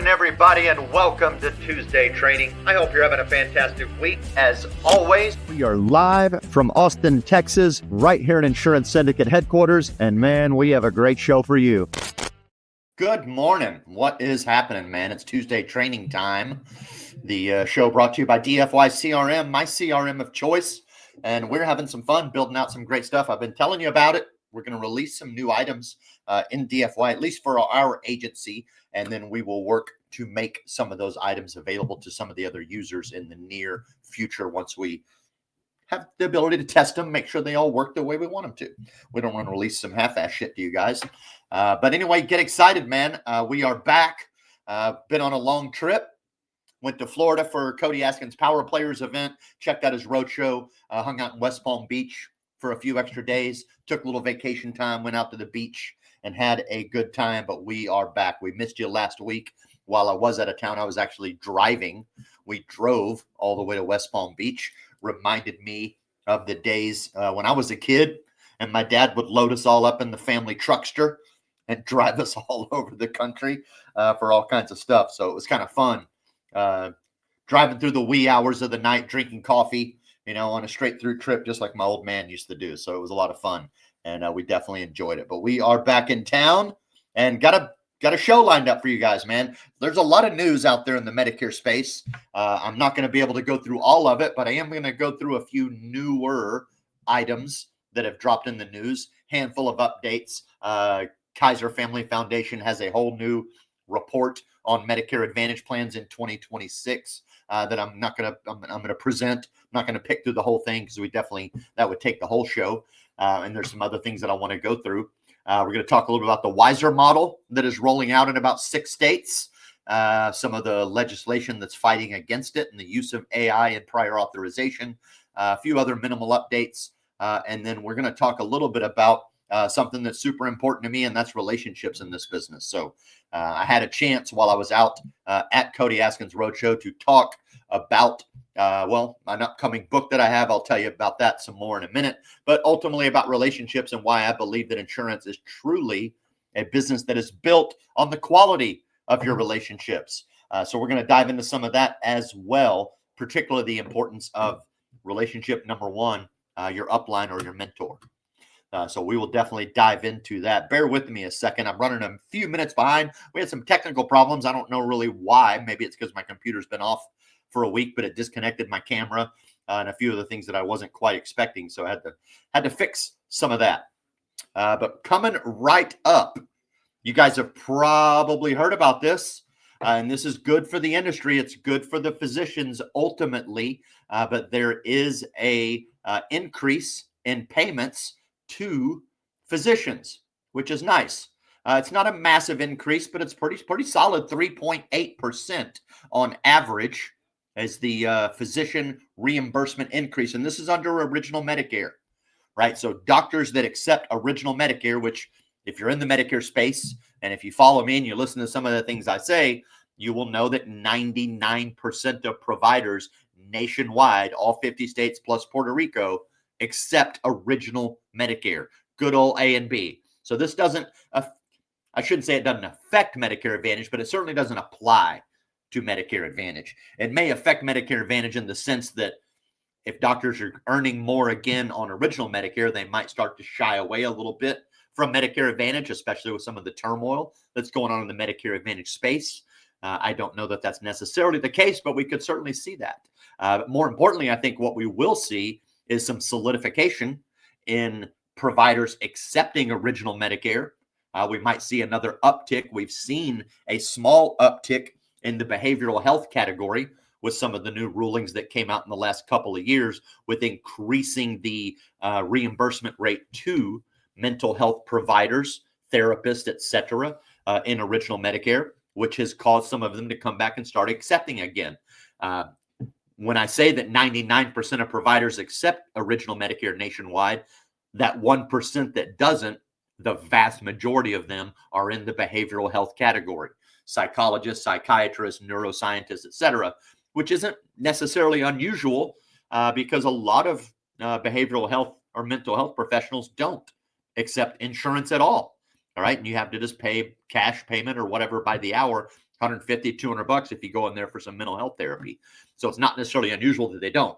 Everybody, and welcome to Tuesday Training. I hope you're having a fantastic week. As always, we are live from Austin, Texas, right here at Insurance Syndicate headquarters, and man, we have a great show for you. Good morning. What is happening, man? It's Tuesday Training time. The show brought to you by DFY CRM, my CRM of choice, and we're having some fun building out some great stuff. I've been telling you about it. We're going to release some new items in DFY, at least for our agency, and then we will work to make some of those items available to some of the other users in the near future once we have the ability to test them, make sure they all work the way we want them to. We don't want to release some half-ass shit to you guys. But anyway, get excited, man. We are back. Been on a long trip. Went to Florida for Cody Askin's Power Players event. Checked out his roadshow. Hung out in West Palm Beach for a few extra days. Took a little vacation time. Went out to the beach and had a good time. But we are back. We missed you last week. While I was out of town, I was actually driving. We drove all the way to West Palm Beach. Reminded me of the days when I was a kid and my dad would load us all up in the family truckster and drive us all over the country for all kinds of stuff. So it was kind of fun driving through the wee hours of the night, drinking coffee, on a straight through trip, just like my old man used to do. So it was a lot of fun and we definitely enjoyed it. But we are back in town and got a show lined up for you guys, man. There's a lot of news out there in the Medicare space. I'm not going to be able to go through all of it, but I am going to go through a few newer items that have dropped in the news. Handful of updates. Kaiser Family Foundation has a whole new report on Medicare Advantage plans in 2026 that I'm going to present. I'm not going to pick through the whole thing because that would take the whole show. And there's some other things that I want to go through. We're going to talk a little bit about the Wiser model that is rolling out in about 6 states, some of the legislation that's fighting against it and the use of AI in prior authorization, a few other minimal updates, and then we're going to talk a little bit about something that's super important to me, and that's relationships in this business. So I had a chance while I was out at Cody Askin's Roadshow to talk about an upcoming book that I have. I'll tell you about that some more in a minute, but ultimately about relationships and why I believe that insurance is truly a business that is built on the quality of your relationships. So we're going to dive into some of that as well, particularly the importance of relationship number one, your upline or your mentor. So we will definitely dive into that. Bear with me a second. I'm running a few minutes behind. We had some technical problems. I don't know really why. Maybe it's because my computer's been off for a week, but it disconnected my camera and a few of the things that I wasn't quite expecting. So I had to fix some of that. But coming right up, you guys have probably heard about this, and this is good for the industry. It's good for the physicians ultimately, but there is a increase in payments to physicians, which is nice. It's not a massive increase, but it's pretty solid, 3.8% on average as the physician reimbursement increase. And this is under original Medicare, right? So doctors that accept original Medicare, which if you're in the Medicare space and if you follow me and you listen to some of the things I say, you will know that 99% of providers nationwide, all 50 states plus Puerto Rico, accept original Medicare, good old A and B. So this doesn't, I shouldn't say it doesn't affect Medicare Advantage, but it certainly doesn't apply to Medicare Advantage. It may affect Medicare Advantage in the sense that if doctors are earning more again on original Medicare, they might start to shy away a little bit from Medicare Advantage, especially with some of the turmoil that's going on in the Medicare Advantage space. I don't know that that's necessarily the case, but we could certainly see that. More importantly, I think what we will see is some solidification in providers accepting original Medicare. We might see another uptick. We've seen a small uptick in the behavioral health category with some of the new rulings that came out in the last couple of years with increasing the reimbursement rate to mental health providers, therapists, etc., in original Medicare, which has caused some of them to come back and start accepting again. Uh, when I say that 99% of providers accept original Medicare nationwide, that 1% that doesn't, the vast majority of them are in the behavioral health category. Psychologists, psychiatrists, neuroscientists, etc., which isn't necessarily unusual because a lot of behavioral health or mental health professionals don't accept insurance at all. All right. And you have to just pay cash payment or whatever by the hour, 150, $200 if you go in there for some mental health therapy. So it's not necessarily unusual that they don't.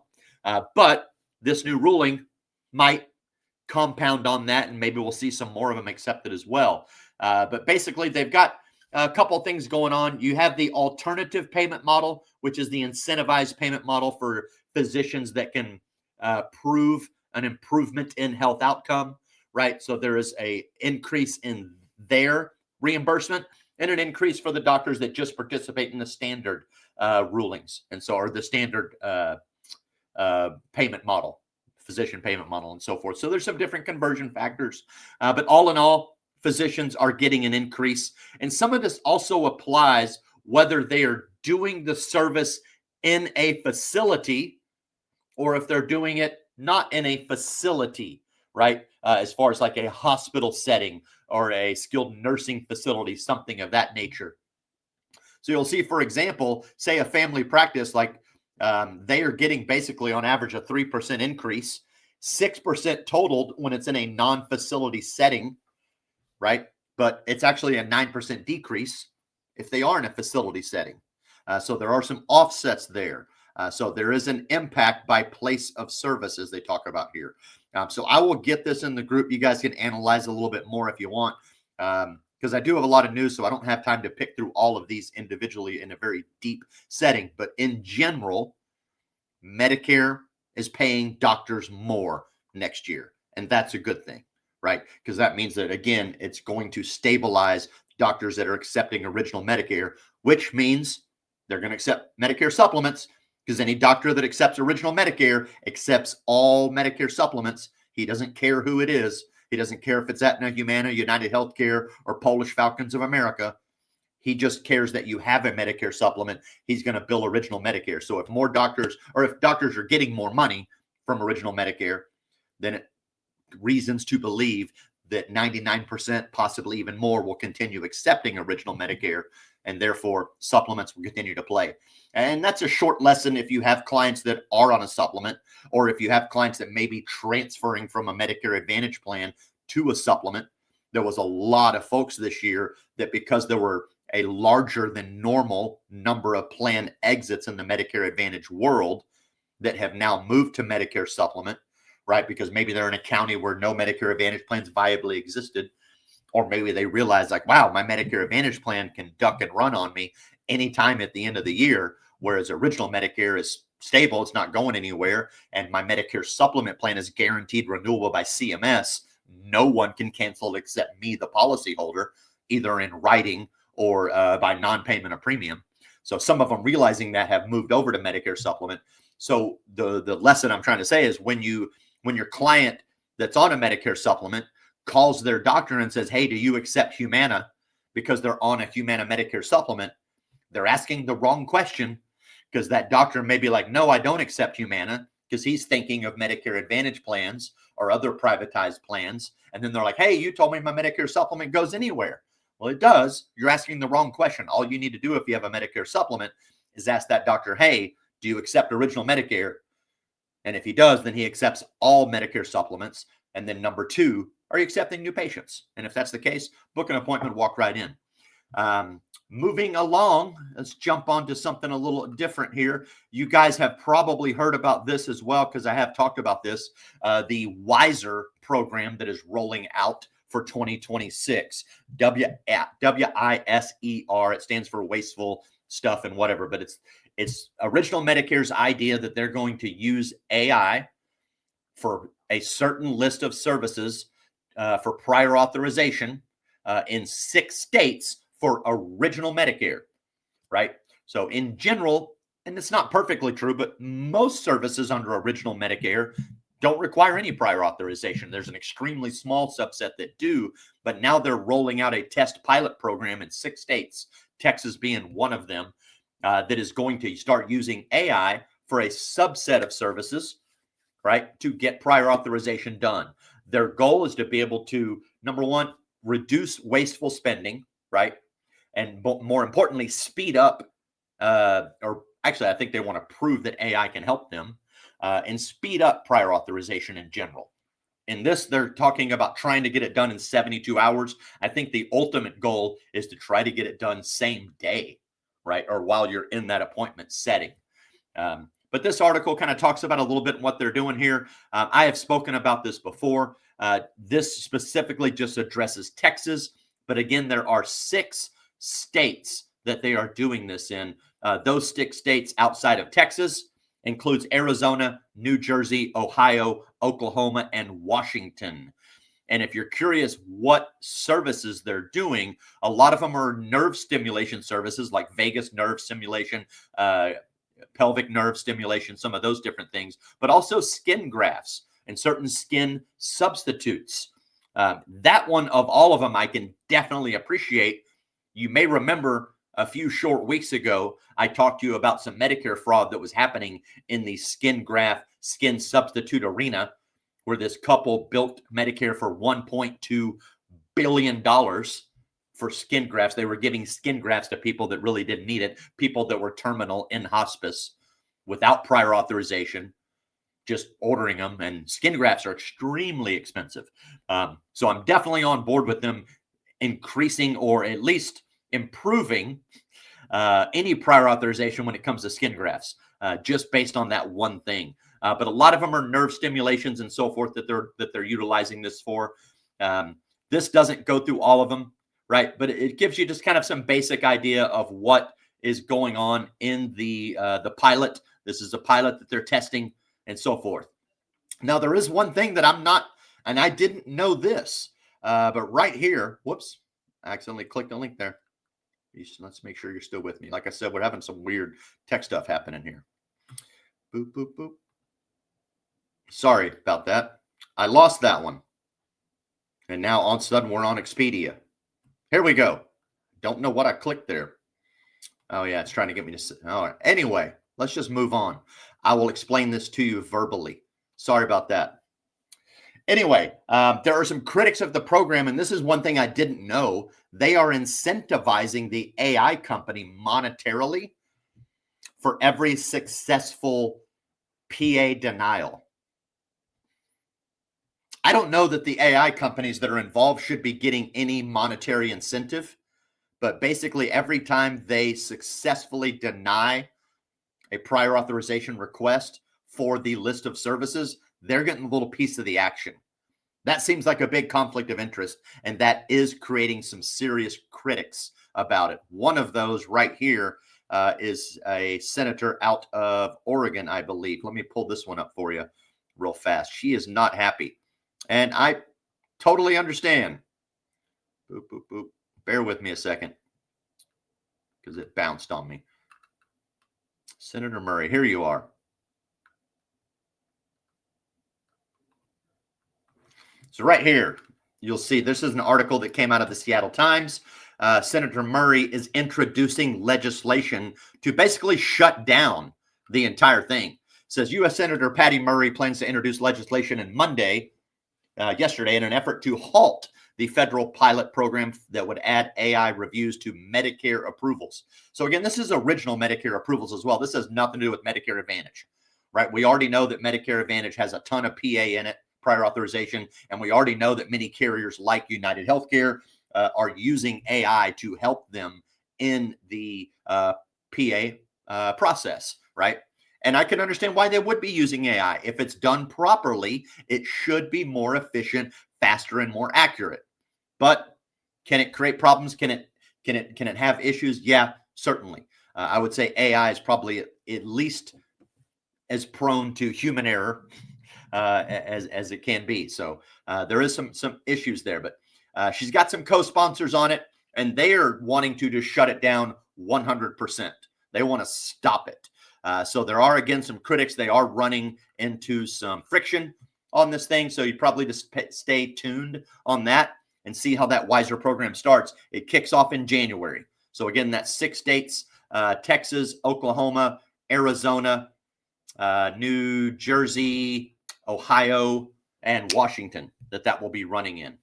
But this new ruling might compound on that, and maybe we'll see some more of them accepted as well. But basically, they've got a couple of things going on. You have the alternative payment model, which is the incentivized payment model for physicians that can prove an improvement in health outcome, right? So there is a increase in their reimbursement and an increase for the doctors that just participate in the standard rulings, and so or the standard payment model, physician payment model, and so forth. So there's some different conversion factors, but all in all, physicians are getting an increase. And some of this also applies whether they are doing the service in a facility or if they're doing it not in a facility, right? As far as like a hospital setting or a skilled nursing facility, something of that nature. So you'll see, for example, say a family practice, like they are getting basically on average a 3% increase, 6% totaled when it's in a non-facility setting, right? But it's actually a 9% decrease if they are in a facility setting. So there are some offsets there. So there is an impact by place of service, as they talk about here. So I will get this in the group. You guys can analyze a little bit more if you want, because I do have a lot of news, so I don't have time to pick through all of these individually in a very deep setting. But in general, Medicare is paying doctors more next year, and that's a good thing, right? Because that means that, again, it's going to stabilize doctors that are accepting original Medicare, which means they're going to accept Medicare supplements, because any doctor that accepts original Medicare accepts all Medicare supplements. He doesn't care who it is. He doesn't care if it's Aetna, Humana, United Healthcare, or Polish Falcons of America. He just cares that you have a Medicare supplement. He's going to bill original Medicare. So if more doctors, or if doctors are getting more money from original Medicare, then it reasons to believe that 99%, possibly even more, will continue accepting original Medicare, and therefore supplements will continue to play. And that's a short lesson if you have clients that are on a supplement, or if you have clients that may be transferring from a Medicare Advantage plan to a supplement. There was a lot of folks this year that, because there were a larger than normal number of plan exits in the Medicare Advantage world, that have now moved to Medicare supplement, right? Because maybe they're in a county where no Medicare Advantage plans viably existed, or maybe they realize, like, wow, my Medicare Advantage plan can duck and run on me anytime at the end of the year, whereas original Medicare is stable, it's not going anywhere, and my Medicare supplement plan is guaranteed renewable by CMS. No one can cancel except me, the policyholder, either in writing or by non-payment of premium. So some of them, realizing that, have moved over to Medicare supplement. So the lesson I'm trying to say is, when your client that's on a Medicare supplement calls their doctor and says, hey, do you accept Humana, because they're on a Humana Medicare supplement, they're asking the wrong question, because that doctor may be like, no, I don't accept Humana, because he's thinking of Medicare Advantage plans or other privatized plans. And then they're like, hey, you told me my Medicare supplement goes anywhere. Well, it does. You're asking the wrong question. All you need to do if you have a Medicare supplement is ask that doctor, hey, do you accept original Medicare? And if he does, then he accepts all Medicare supplements. And then number two, are you accepting new patients? And if that's the case, book an appointment, walk right in. Moving along, let's jump on to something a little different here. You guys have probably heard about this as well, because I have talked about this, the WISER program that is rolling out for 2026. WISER. It stands for wasteful stuff and whatever, but it's original Medicare's idea that they're going to use AI for a certain list of services for prior authorization in 6 states for original Medicare, right? So in general, and it's not perfectly true, but most services under original Medicare don't require any prior authorization. There's an extremely small subset that do, but now they're rolling out a test pilot program in 6 states, Texas being one of them. that is going to start using AI for a subset of services, right, to get prior authorization done. Their goal is to be able to, number one, reduce wasteful spending, right? And more importantly, speed up, or actually, I think they want to prove that AI can help them and speed up prior authorization in general. In this, they're talking about trying to get it done in 72 hours. I think the ultimate goal is to try to get it done same day, right? Or while you're in that appointment setting. But this article kind of talks about a little bit what they're doing here. I have spoken about this before. This specifically just addresses Texas. But again, there are 6 states that they are doing this in. Those 6 states outside of Texas includes Arizona, New Jersey, Ohio, Oklahoma, and Washington. And if you're curious what services they're doing, a lot of them are nerve stimulation services like vagus nerve stimulation, pelvic nerve stimulation, some of those different things, but also skin grafts and certain skin substitutes. That one of all of them, I can definitely appreciate. You may remember a few short weeks ago, I talked to you about some Medicare fraud that was happening in the skin graft, skin substitute arena, where this couple built Medicare for $1.2 billion for skin grafts. They were giving skin grafts to people that really didn't need it, people that were terminal in hospice without prior authorization, just ordering them. And skin grafts are extremely expensive. So I'm definitely on board with them increasing or at least improving any prior authorization when it comes to skin grafts, just based on that one thing. But a lot of them are nerve stimulations and so forth that they're utilizing this for. This doesn't go through all of them, right? But it gives you just kind of some basic idea of what is going on in the pilot. This is a pilot that they're testing and so forth. Now, there is one thing that I'm not, and I didn't know this, but right here, whoops, I accidentally clicked a link there. Let's make sure you're still with me. Like I said, we're having some weird tech stuff happening here. Boop, boop, boop. Sorry about that. I lost that one. And now all of a sudden we're on Expedia. Here we go. Don't know what I clicked there. Oh, yeah, it's trying to get me to. All right. Anyway, let's just move on. I will explain this to you verbally. Sorry about that. Anyway, there are some critics of the program, and this is one thing I didn't know. They are incentivizing the AI company monetarily for every successful PA denial. I don't know that the AI companies that are involved should be getting any monetary incentive, but basically every time they successfully deny a prior authorization request for the list of services, they're getting a little piece of the action. That seems like a big conflict of interest, and that is creating some serious critics about it. One of those right here is a senator out of Oregon, I believe. Let me pull this one up for you real fast. She is not happy, and I totally understand. Boop, boop, boop. Bear with me a second because it bounced on me. Senator Murray, here you are. So right here, you'll see this is an article that came out of the Seattle Times. Senator Murray is introducing legislation to basically shut down the entire thing. It says U.S. Senator Patty Murray plans to introduce legislation yesterday in an effort to halt the federal pilot program that would add AI reviews to Medicare approvals. So again, this is original Medicare approvals as well. This has nothing to do with Medicare Advantage, right? We already know that Medicare Advantage has a ton of PA in it, prior authorization, and we already know that many carriers like United Healthcare are using AI to help them in the PA process, right? And I can understand why they would be using AI. If it's done properly, it should be more efficient, faster, and more accurate. But can it create problems? Can it have issues? Yeah, certainly. I would say AI is probably at least as prone to human error as it can be. So there is some issues there, but she's got some co-sponsors on it, and they are wanting to just shut it down 100%. They want to stop it. So there are, again, some critics. They are running into some friction on this thing. So you probably just stay tuned on that and see how that WISER program starts. It kicks off in January. So again, that's 6 states. Texas, Oklahoma, Arizona, New Jersey, Ohio, and Washington that will be running in.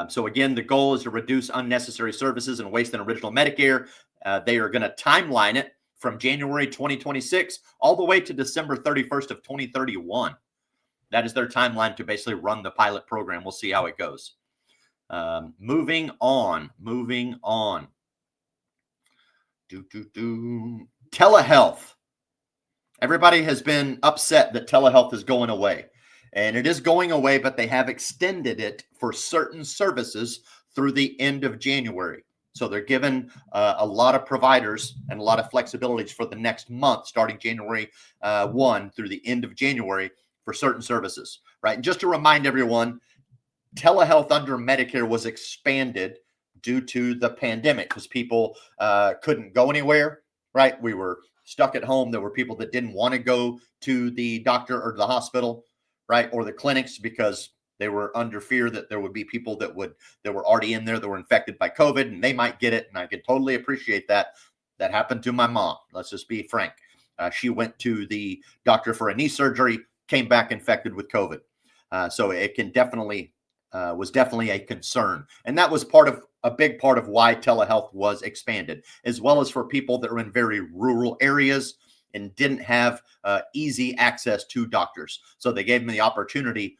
So again, the goal is to reduce unnecessary services and waste in original Medicare. They are going to timeline it from January 2026 all the way to December 31st of 2031. That is their timeline to basically run the pilot program. We'll see how it goes. Moving on. Telehealth. Everybody has been upset that telehealth is going away. And it is going away, but they have extended it for certain services through the end of January. So they're given a lot of providers and a lot of flexibilities for the next month, starting January 1 through the end of January for certain services, right? And just to remind everyone, telehealth under Medicare was expanded due to the pandemic because people couldn't go anywhere, right? We were stuck at home. There were people that didn't want to go to the doctor or the hospital, right? Or the clinics because they were under fear that there would be people that were already in there that were infected by COVID and they might get it. And I could totally appreciate that. That happened to my mom. Let's just be frank. She went to the doctor for a knee surgery, came back infected with COVID. So it can definitely was definitely a concern. And that was a big part of why telehealth was expanded, as well as for people that are in very rural areas and didn't have easy access to doctors. So they gave them the opportunity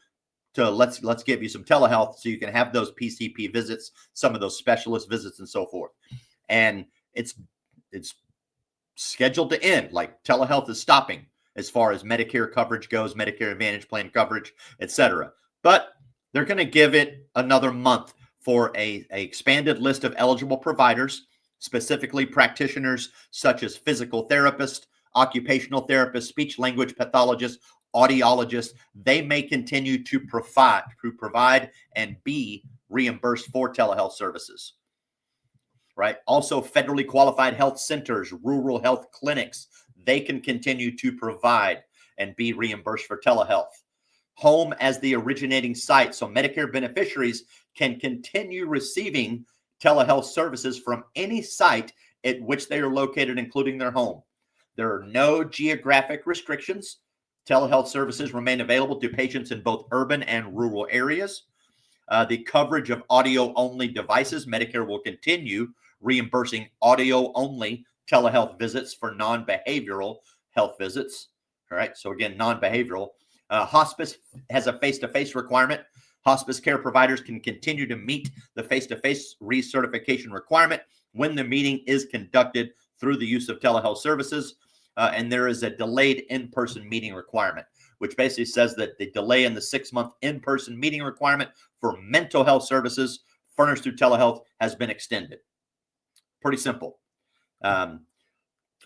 to let's give you some telehealth so you can have those PCP visits, some of those specialist visits and so forth. And it's scheduled to end. Like telehealth is stopping as far as Medicare coverage goes, Medicare Advantage plan coverage, etc. But they're going to give it another month for a expanded list of eligible providers, specifically practitioners such as physical therapists, occupational therapists, speech language pathologists, audiologists. They may continue to provide and be reimbursed for telehealth services, right? Also, federally qualified health centers, rural health clinics, they can continue to provide and be reimbursed for telehealth. Home as the originating site. So Medicare beneficiaries can continue receiving telehealth services from any site at which they are located, including their home. There are no geographic restrictions. Telehealth services remain available to patients in both urban and rural areas. The coverage of audio-only devices, Medicare will continue reimbursing audio-only telehealth visits for non-behavioral health visits. All right, so again, non-behavioral. Hospice has a face-to-face requirement. Hospice care providers can continue to meet the face-to-face recertification requirement when the meeting is conducted through the use of telehealth services. And there is a delayed in-person meeting requirement, which basically says that the delay in the 6-month in-person meeting requirement for mental health services furnished through telehealth has been extended. Pretty simple.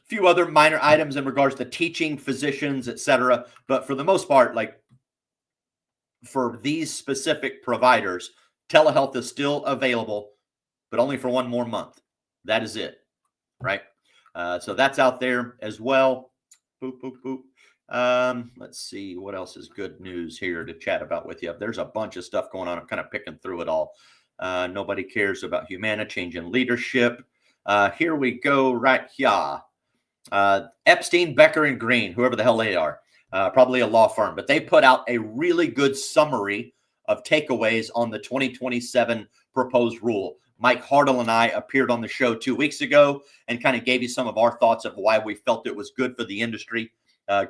Few other minor items in regards to teaching, physicians, etc. But for the most part, like for these specific providers, telehealth is still available, but only for one more month. That is it, right? So that's out there as well. Boop, boop, boop. Let's see what else is good news here to chat about with you. There's a bunch of stuff going on. I'm kind of picking through it all. Nobody cares about Humana, change in leadership. Here we go right here. Epstein, Becker, and Green, whoever the hell they are, probably a law firm, but they put out a really good summary of takeaways on the 2027 proposed rule. Mike Hartle and I appeared on the show 2 weeks ago and kind of gave you some of our thoughts of why we felt it was good for the industry,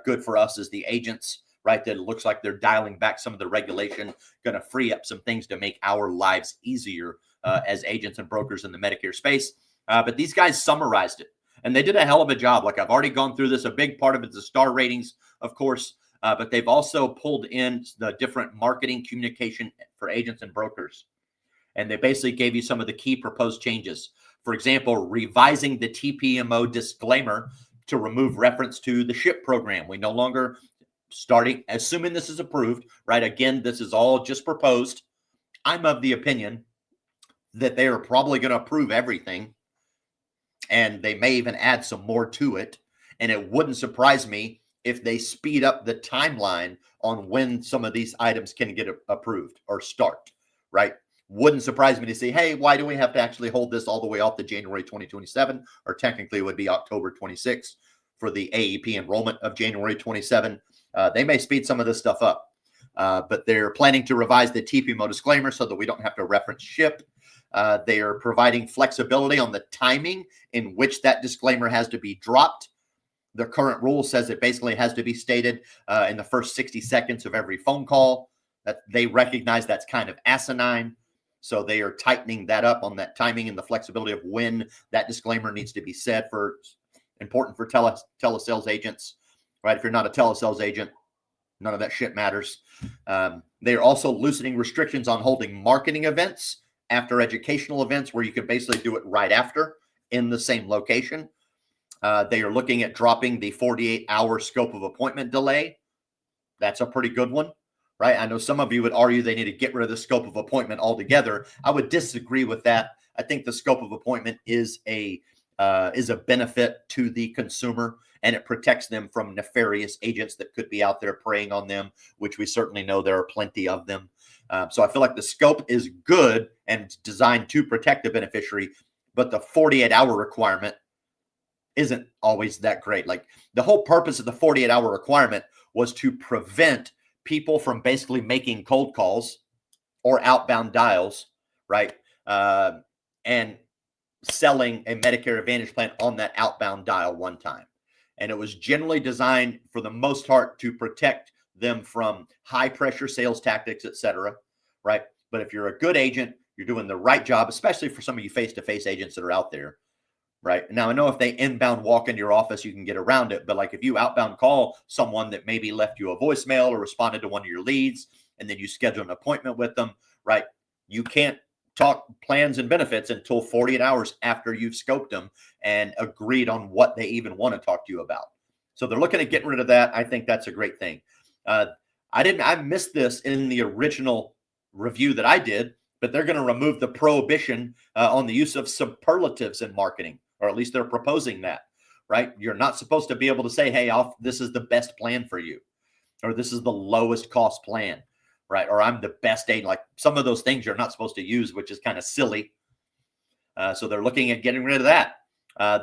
good for us as the agents, right? That it looks like they're dialing back some of the regulation, going to free up some things to make our lives easier as agents and brokers in the Medicare space. But these guys summarized it. And they did a hell of a job. Like I've already gone through this. A big part of it is the star ratings, of course, but they've also pulled in the different marketing communication for agents and brokers. And they basically gave you some of the key proposed changes. For example, revising the TPMO disclaimer to remove reference to the SHIP program. We no longer assuming this is approved, right? Again, this is all just proposed. I'm of the opinion that they are probably going to approve everything. And they may even add some more to it. And it wouldn't surprise me if they speed up the timeline on when some of these items can get approved or start, right? Wouldn't surprise me to see, hey, why do we have to actually hold this all the way off to January 2027? Or technically it would be October 26th for the AEP enrollment of January 27. They may speed some of this stuff up, but they're planning to revise the TPMO disclaimer so that we don't have to reference SHIP. They are providing flexibility on the timing in which that disclaimer has to be dropped. The current rule says it basically has to be stated in the first 60 seconds of every phone call. That they recognize that's kind of asinine. So they are tightening that up on that timing and the flexibility of when that disclaimer needs to be said. For important for telesales agents, right? If you're not a telesales agent, none of that shit matters. They are also loosening restrictions on holding marketing events after educational events, where you can basically do it right after in the same location. They are looking at dropping the 48-hour scope of appointment delay. That's a pretty good one, right? I know some of you would argue they need to get rid of the scope of appointment altogether. I would disagree with that. I think the scope of appointment is a benefit to the consumer, and it protects them from nefarious agents that could be out there preying on them, which we certainly know there are plenty of them. So I feel like the scope is good and designed to protect the beneficiary, but the 48-hour requirement isn't always that great. Like, the whole purpose of the 48-hour requirement was to prevent people from basically making cold calls or outbound dials, right? And selling a Medicare Advantage plan on that outbound dial one time. And it was generally designed for the most part to protect them from high pressure sales tactics, et cetera, right? But if you're a good agent, you're doing the right job, especially for some of you face-to-face agents that are out there, right? Now, I know if they inbound walk into your office, you can get around it. But like if you outbound call someone that maybe left you a voicemail or responded to one of your leads, and then you schedule an appointment with them, right? You can't talk plans and benefits until 48 hours after you've scoped them and agreed on what they even want to talk to you about. So they're looking at getting rid of that. I think that's a great thing. I missed this in the original review that I did, but they're going to remove the prohibition on the use of superlatives in marketing, or at least they're proposing that, right? You're not supposed to be able to say, hey, this is the best plan for you, or this is the lowest cost plan, right? Or I'm the best agent. Like, some of those things you're not supposed to use, which is kind of silly. So they're looking at getting rid of that.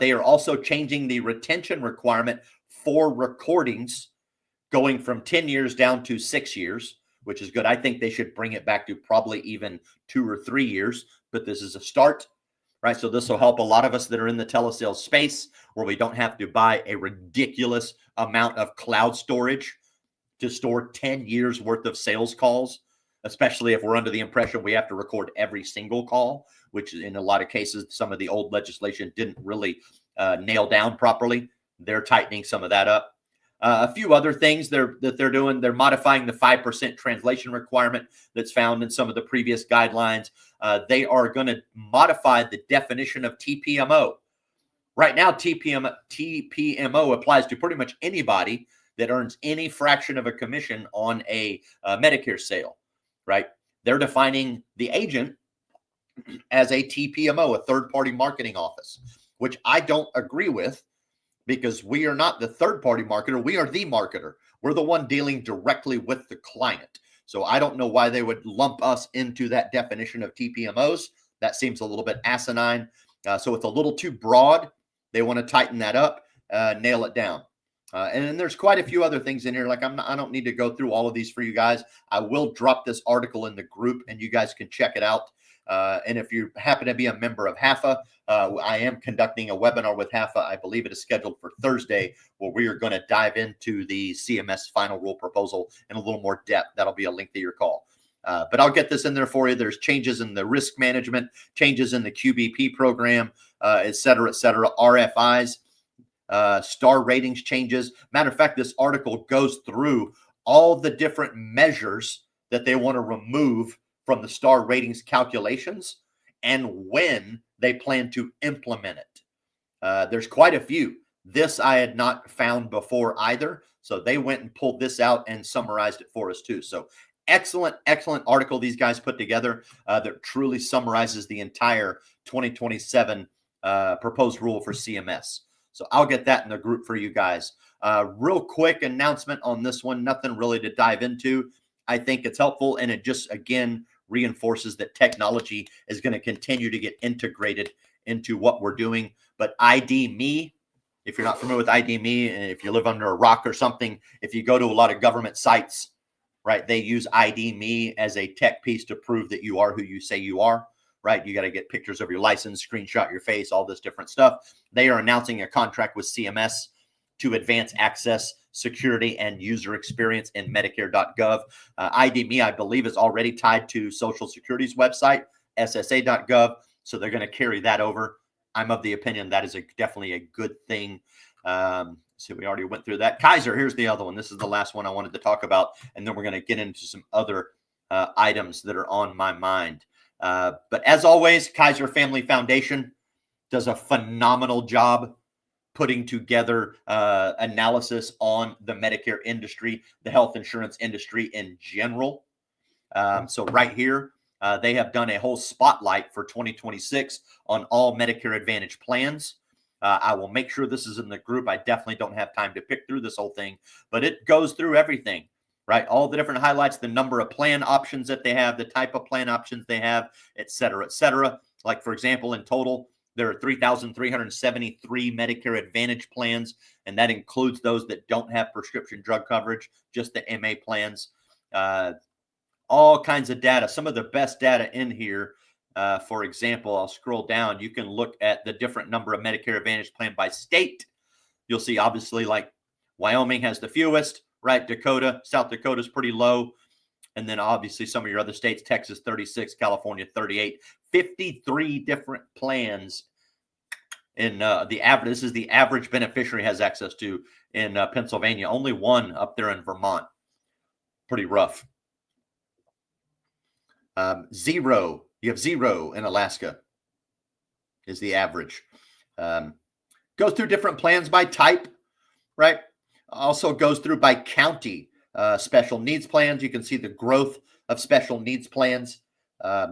They are also changing the retention requirement for recordings, going from 10 years down to 6 years, which is good. I think they should bring it back to probably even 2 or 3 years, but this is a start, right? So this will help a lot of us that are in the telesales space, where we don't have to buy a ridiculous amount of cloud storage to store 10 years worth of sales calls, especially if we're under the impression we have to record every single call, which in a lot of cases, some of the old legislation didn't really nail down properly. They're tightening some of that up. A few other things that they're doing, they're modifying the 5% translation requirement that's found in some of the previous guidelines. They are going to modify the definition of TPMO. Right now, TPMO applies to pretty much anybody that earns any fraction of a commission on a Medicare sale, right? They're defining the agent as a TPMO, a third-party marketing office, which I don't agree with, because we are not the third-party marketer. We are the marketer. We're the one dealing directly with the client. So I don't know why they would lump us into that definition of TPMOs. That seems a little bit asinine. So it's a little too broad. They want to tighten that up, nail it down. And then there's quite a few other things in here. Like, I don't need to go through all of these for you guys. I will drop this article in the group and you guys can check it out. And if you happen to be a member of HAFA, I am conducting a webinar with HAFA. I believe it is scheduled for Thursday, where we are going to dive into the CMS final rule proposal in a little more depth. That'll be a lengthier call. But I'll get this in there for you. There's changes in the risk management, changes in the QBP program, et cetera, RFIs, star ratings changes. Matter of fact, this article goes through all the different measures that they want to remove from the star ratings calculations and when they plan to implement it. There's quite a few. This I had not found before either. So they went and pulled this out and summarized it for us too. So excellent article these guys put together that truly summarizes the entire 2027 proposed rule for CMS. So I'll get that in the group for you guys. Real quick announcement on this one. Nothing really to dive into. I think it's helpful, and it just, again, reinforces that technology is going to continue to get integrated into what we're doing. But ID Me, if you're not familiar with ID Me, and if you live under a rock or something, if you go to a lot of government sites, right, they use ID Me as a tech piece to prove that you are who you say you are, right? You got to get pictures of your license, screenshot your face, all this different stuff. They are announcing a contract with CMS to advance access, security, and user experience in Medicare.gov. ID Me, I believe, is already tied to Social Security's website, SSA.gov. So they're going to carry that over. I'm of the opinion that is definitely a good thing. So we already went through that. Kaiser, here's the other one. This is the last one I wanted to talk about. And then we're going to get into some other items that are on my mind. But as always, Kaiser Family Foundation does a phenomenal job putting together analysis on the Medicare industry, the health insurance industry in general. So right here, they have done a whole spotlight for 2026 on all Medicare Advantage plans. I will make sure this is in the group. I definitely don't have time to pick through this whole thing, but it goes through everything, right? All the different highlights, the number of plan options that they have, the type of plan options they have, et cetera, et cetera. Like, for example, in total, there are 3,373 Medicare Advantage plans, and that includes those that don't have prescription drug coverage, just the MA plans. All kinds of data, some of the best data in here. For example, I'll scroll down. You can look at the different number of Medicare Advantage plan by state. You'll see, obviously, like Wyoming has the fewest, right? South Dakota is pretty low. And then obviously some of your other states, Texas 36, California 38, 53 different plans in the average. This is the average beneficiary has access to in Pennsylvania. Only one up there in Vermont. Pretty rough. Zero. You have zero in Alaska is the average. Goes through different plans by type, right? Also goes through by county. Special needs plans. You can see the growth of special needs plans. I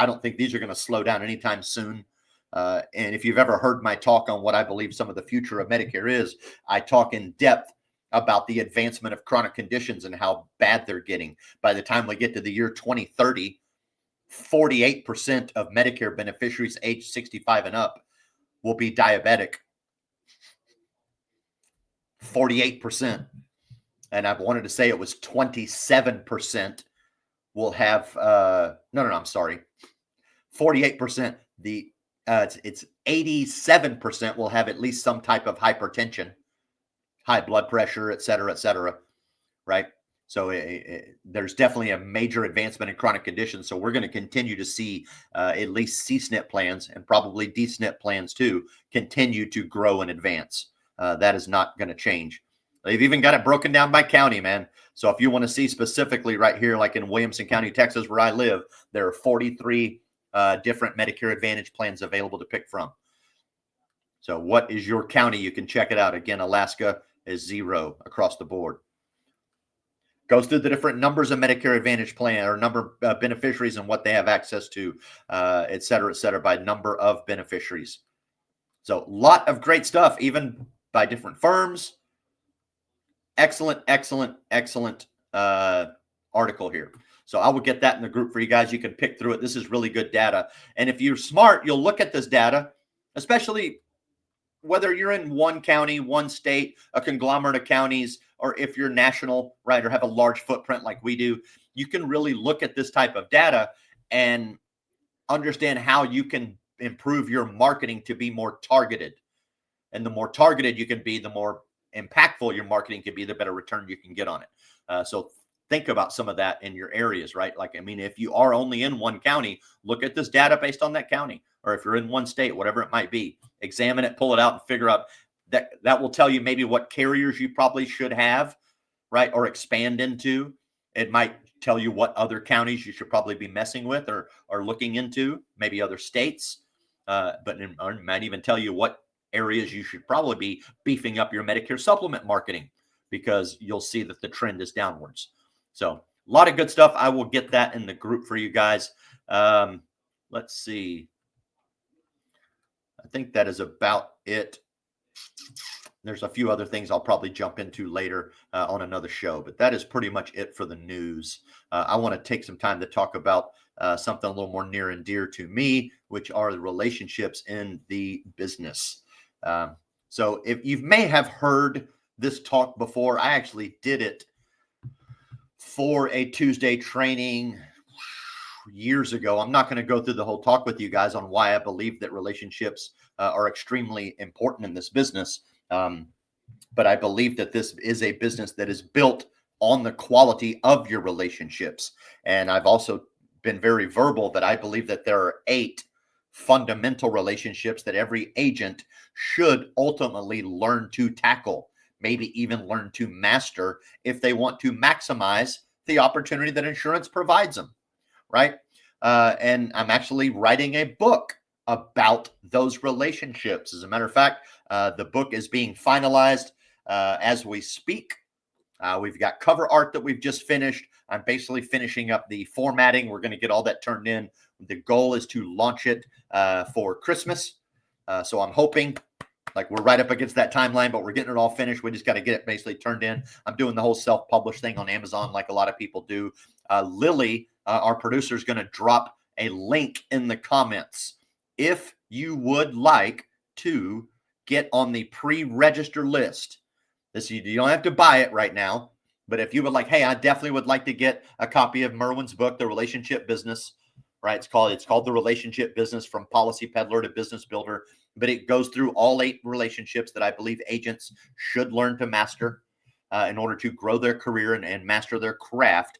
don't think these are going to slow down anytime soon. And if you've ever heard my talk on what I believe some of the future of Medicare is, I talk in depth about the advancement of chronic conditions and how bad they're getting. By the time we get to the year 2030, 48% of Medicare beneficiaries age 65 and up will be diabetic. 48%. And I wanted to say it was 27% will have, I'm sorry. 48%. It's 87% will have at least some type of hypertension, high blood pressure, et cetera, right? So there's definitely a major advancement in chronic conditions. So we're going to continue to see at least C-SNP plans and probably D-SNP plans too continue to grow and advance. That is not going to change. They've even got it broken down by county, man. So if you want to see specifically right here, like in Williamson County, Texas, where I live, there are 43 different Medicare Advantage plans available to pick from. So what is your county? You can check it out. Again, Alaska is zero across the board. Goes through the different numbers of Medicare Advantage plan or number of beneficiaries and what they have access to, et cetera, by number of beneficiaries. So a lot of great stuff, even by different firms. Excellent article here. So I will get that in the group for you guys. You can pick through it. This is really good data. And if you're smart, you'll look at this data, especially whether you're in one county, one state, a conglomerate of counties, or if you're national, right, or have a large footprint like we do, you can really look at this type of data and understand how you can improve your marketing to be more targeted. And the more targeted you can be, the more impactful your marketing can be, the better return you can get on it. So think about some of that in your areas, right? Like, I mean, if you are only in one county, look at this data based on that county. Or if you're in one state, whatever it might be, examine it, pull it out, and figure out that will tell you maybe what carriers you probably should have, right? Or expand into. It might tell you what other counties you should probably be messing with or looking into, maybe other states. But it might even tell you what areas you should probably be beefing up your Medicare supplement marketing, because you'll see that the trend is downwards. So a lot of good stuff. I will get that in the group for you guys. Let's see. I think that is about it There's a few other things I'll probably jump into later on another show, but that is pretty much it for the news. I want to take some time to talk about something a little more near and dear to me, which are the relationships in the business. So if you may have heard this talk before, I actually did it for a Tuesday training years ago. I'm not going to go through the whole talk with you guys on why I believe that relationships are extremely important in this business. But I believe that this is a business that is built on the quality of your relationships. And I've also been very verbal that I believe that there are 8 fundamental relationships that every agent should ultimately learn to tackle, maybe even learn to master if they want to maximize the opportunity that insurance provides them, right? And I'm actually writing a book about those relationships. As a matter of fact, the book is being finalized as we speak. We've got cover art that we've just finished. I'm basically finishing up the formatting. We're going to get all that turned in. The goal is to launch it for Christmas. So I'm hoping, like, we're right up against that timeline, but we're getting it all finished. We just got to get it basically turned in. I'm doing the whole self-published thing on Amazon like a lot of people do. Lily, our producer, is going to drop a link in the comments. If you would like to get on the pre-register list, you don't have to buy it right now, but if you would like, hey, I definitely would like to get a copy of Merwin's book, The Relationship Business, right? It's called The Relationship Business, from Policy Peddler to Business Builder, but it goes through all 8 relationships that I believe agents should learn to master in order to grow their career and master their craft.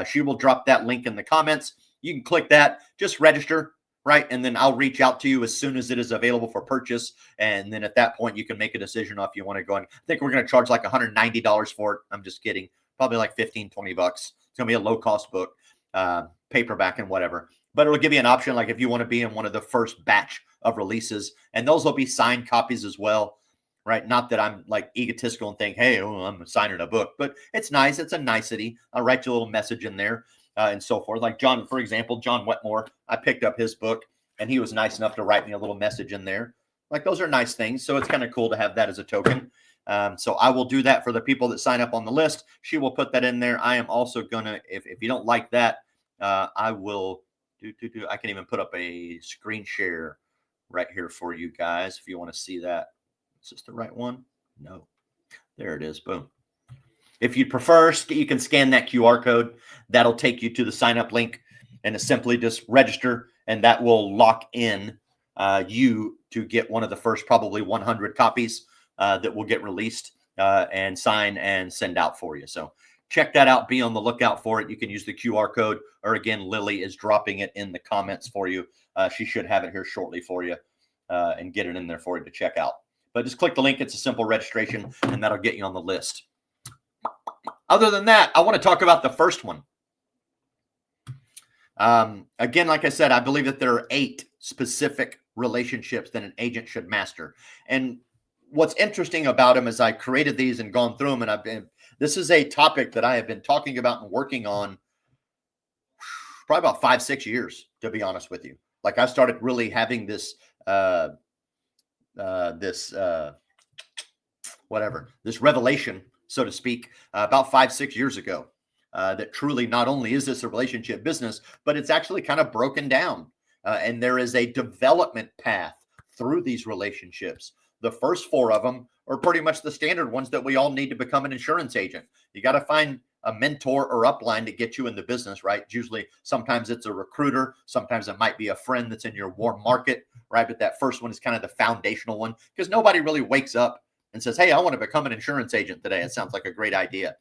She will drop that link in the comments. You can click that, just register, right? And then I'll reach out to you as soon as it is available for purchase. And then at that point, you can make a decision on if you want to go. And I think we're going to charge like $190 for it. I'm just kidding. Probably like $15, $20. It's going to be a low cost book, paperback and whatever. But it'll give you an option, like if you want to be in one of the first batch of releases, and those will be signed copies as well, right? Not that I'm like egotistical and think, hey, I'm signing a book, but it's nice. It's a nicety. I'll write you a little message in there. And so forth. Like John, for example, John Wetmore, I picked up his book and he was nice enough to write me a little message in there. Like, those are nice things. So it's kind of cool to have that as a token. So I will do that for the people that sign up on the list. She will put that in there. I am also going to, if you don't like that, I will I can even put up a screen share right here for you guys if you want to see that. Is this the right one? No. There it is. Boom. If you prefer, you can scan that QR code. That'll take you to the sign up link, and it's simply just register, and that will lock in you to get one of the first probably 100 copies that will get released and sign and send out for you. So check that out. Be on the lookout for it. You can use the QR code, or again, Lily is dropping it in the comments for you. She should have it here shortly for you and get it in there for you to check out. But just click the link. It's a simple registration, and that'll get you on the list. Other than that, I want to talk about the first one. Again, like I said, I believe that there are 8 specific relationships that an agent should master. And what's interesting about them is I created these and gone through them, and this is a topic that I have been talking about and working on probably about 5-6 years, to be honest with you. Like, I started really having this revelation, so to speak, about 5-6 years ago, that truly not only is this a relationship business, but it's actually kind of broken down. And there is a development path through these relationships. The first 4 of them are pretty much the standard ones that we all need to become an insurance agent. You got to find a mentor or upline to get you in the business, right? Usually, sometimes it's a recruiter. Sometimes it might be a friend that's in your warm market, right? But that first one is kind of the foundational one, because nobody really wakes up and says, hey, I want to become an insurance agent today. It sounds like a great idea.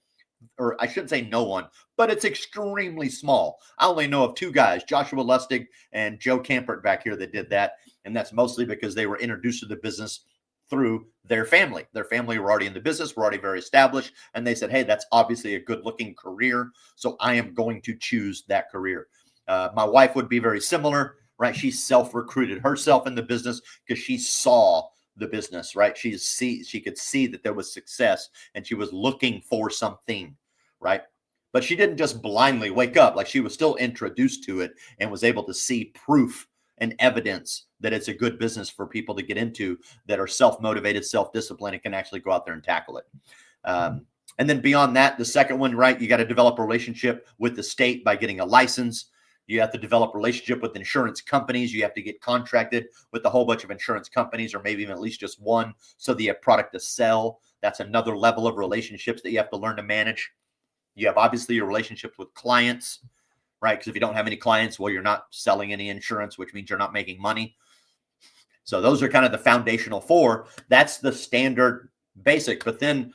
Or I shouldn't say no one, but it's extremely small. I only know of 2 guys, Joshua Lustig and Joe Campert back here, that did that. And that's mostly because they were introduced to the business through their family. Their family were already in the business, were already very established. And they said, hey, that's obviously a good looking career, so I am going to choose that career. My wife would be very similar, right? She self-recruited herself in the business because she saw the business, right? She could see that there was success and she was looking for something, right? But she didn't just blindly wake up. Like, she was still introduced to it and was able to see proof and evidence that it's a good business for people to get into that are self-motivated, self-disciplined, and can actually go out there and tackle it. And then beyond that, the second one, right, you got to develop a relationship with the state by getting a license. You have to develop a relationship with insurance companies. You have to get contracted with a whole bunch of insurance companies, or maybe even at least just one, so that you have product to sell. That's another level of relationships that you have to learn to manage. You have obviously your relationships with clients, right? Because if you don't have any clients, well, you're not selling any insurance, which means you're not making money. So those are kind of the foundational four. That's the standard basic. But then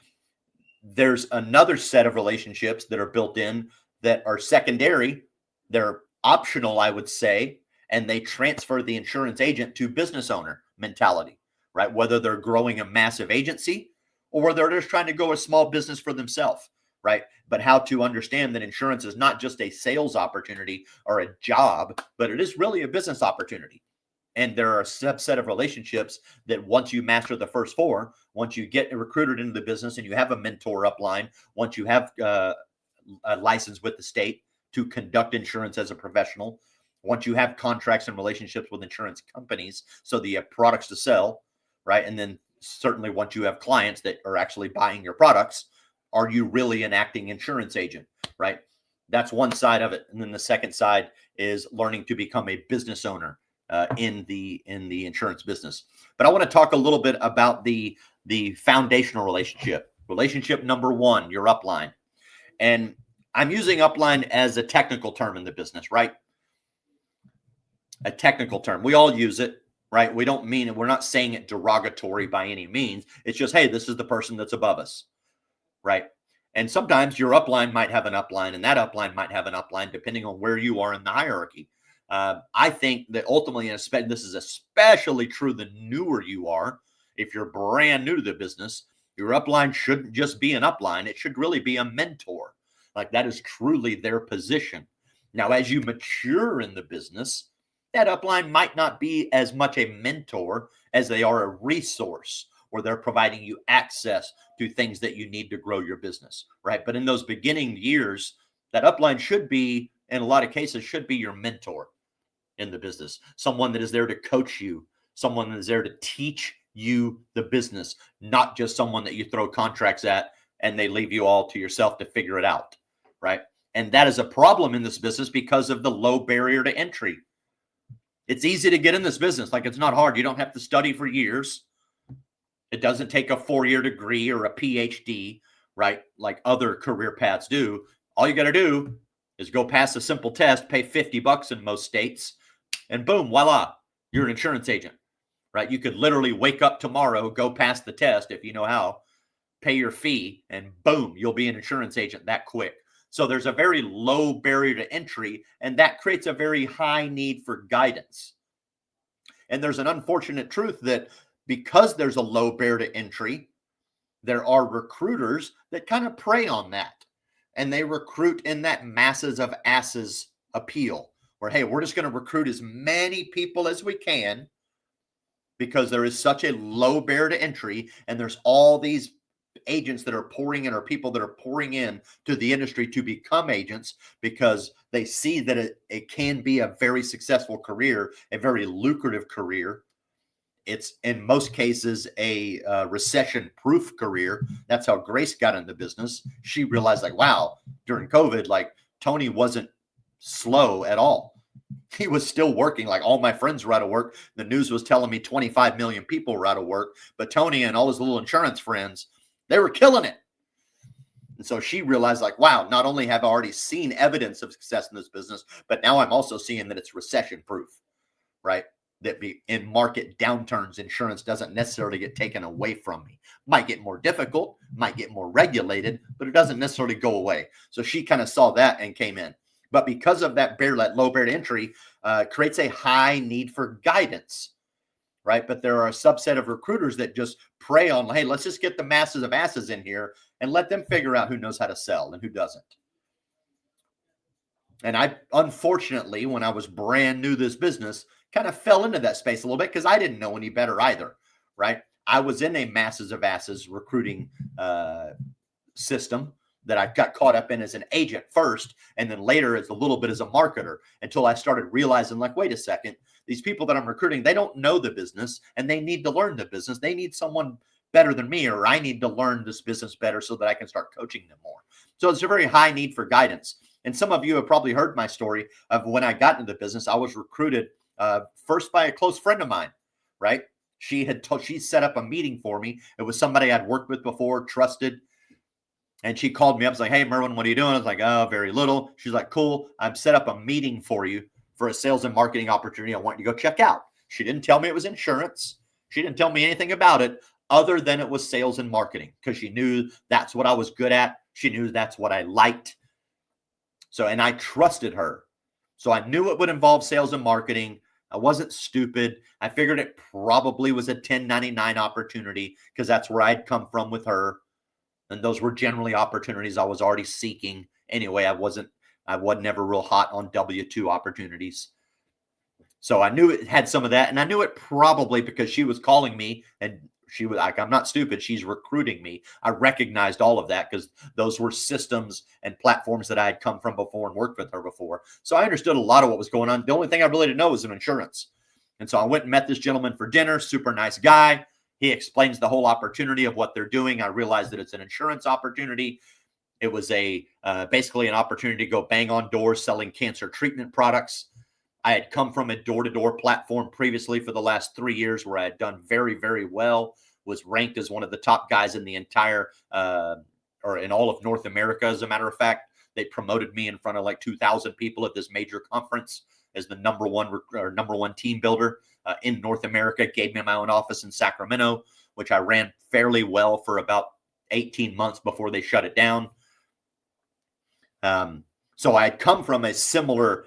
there's another set of relationships that are built in that are secondary. They're optional, I would say, and they transfer the insurance agent to business owner mentality, right? Whether they're growing a massive agency or whether they're just trying to go a small business for themselves, right? But how to understand that insurance is not just a sales opportunity or a job, but it is really a business opportunity. And there are a subset of relationships that once you master the first four, once you get recruited into the business and you have a mentor upline, once you have a license with the state to conduct insurance as a professional, once you have contracts and relationships with insurance companies so that you have products to sell, right? And then certainly once you have clients that are actually buying your products, are you really an acting insurance agent, right? That's one side of it. And then the second side is learning to become a business owner in the insurance business. But I want to talk a little bit about the foundational relationship. Relationship number one, your upline. And I'm using upline as a technical term in the business, right? A technical term. We all use it, right? We don't mean it. We're not saying it derogatory by any means. It's just, hey, this is the person that's above us, right? And sometimes your upline might have an upline, and that upline might have an upline, depending on where you are in the hierarchy. I think that ultimately, and this is especially true the newer you are. If you're brand new to the business, your upline shouldn't just be an upline. It should really be a mentor. Like that is truly their position. Now, as you mature in the business, that upline might not be as much a mentor as they are a resource, or they're providing you access to things that you need to grow your business, right? But in those beginning years, that upline should be, in a lot of cases, should be your mentor in the business, someone that is there to coach you, someone that is there to teach you the business, not just someone that you throw contracts at and they leave you all to yourself to figure it out, right? And that is a problem in this business because of the low barrier to entry. It's easy to get in this business. Like, it's not hard. You don't have to study for years. It doesn't take a 4-year degree or a PhD, right? Like other career paths do. All you got to do is go pass a simple test, pay $50 in most states, and boom, voila, you're an insurance agent, right? You could literally wake up tomorrow, go pass the test if you know how, pay your fee, and boom, you'll be an insurance agent that quick. So there's a very low barrier to entry, and that creates a very high need for guidance. And there's an unfortunate truth that because there's a low barrier to entry, there are recruiters that kind of prey on that. And they recruit in that masses of asses appeal, where, hey, we're just going to recruit as many people as we can because there is such a low barrier to entry, and there's all these agents that are pouring in, or people that are pouring in to the industry to become agents because they see that it can be a very successful career, a very lucrative career. It's in most cases a recession-proof career. That's how Grace got into business. She realized, like, wow, during COVID, like Tony wasn't slow at all. He was still working. Like, all my friends were out of work. The news was telling me 25 million people were out of work, but Tony and all his little insurance friends, they were killing it. And so she realized, like, wow, not only have I already seen evidence of success in this business, but now I'm also seeing that it's recession-proof, right? That in market downturns, insurance doesn't necessarily get taken away from me. Might get more difficult, might get more regulated, but it doesn't necessarily go away. So she kind of saw that and came in. But because of that low barrier to entry, creates a high need for guidance, right? But there are a subset of recruiters that just prey on, hey, let's just get the masses of asses in here and let them figure out who knows how to sell and who doesn't. And I, unfortunately, when I was brand new to this business, kind of fell into that space a little bit because I didn't know any better either, right? I was in a masses of asses recruiting system that I got caught up in as an agent first, and then later as a little bit as a marketer, until I started realizing, like, wait a second, these people that I'm recruiting, they don't know the business and they need to learn the business. They need someone better than me, or I need to learn this business better so that I can start coaching them more. So it's a very high need for guidance. And some of you have probably heard my story of when I got into the business. I was recruited first by a close friend of mine, right? She set up a meeting for me. It was somebody I'd worked with before, trusted. And she called me up. Was like, hey, Merwin, what are you doing? I was like, oh, very little. She's like, cool. I've set up a meeting for you for a sales and marketing opportunity I want you to go check out. She didn't tell me it was insurance. She didn't tell me anything about it other than it was sales and marketing, because she knew that's what I was good at. She knew that's what I liked. So, and I trusted her. So I knew it would involve sales and marketing. I wasn't stupid. I figured it probably was a 1099 opportunity because that's where I'd come from with her. And those were generally opportunities I was already seeking. Anyway, I wasn't never real hot on W-2 opportunities. So I knew it had some of that. And I knew it probably because she was calling me and she was like, I'm not stupid. She's recruiting me. I recognized all of that because those were systems and platforms that I had come from before and worked with her before. So I understood a lot of what was going on. The only thing I really didn't know was an insurance. And so I went and met this gentleman for dinner, super nice guy. He explains the whole opportunity of what they're doing. I realized that it's an insurance opportunity. It was basically an opportunity to go bang on doors selling cancer treatment products. I had come from a door-to-door platform previously for the last 3 years where I had done very, very well, was ranked as one of the top guys in the entire, or in all of North America, as a matter of fact. They promoted me in front of like 2,000 people at this major conference as the number one team builder in North America. Gave me my own office in Sacramento, which I ran fairly well for about 18 months before they shut it down. So I had come from a similar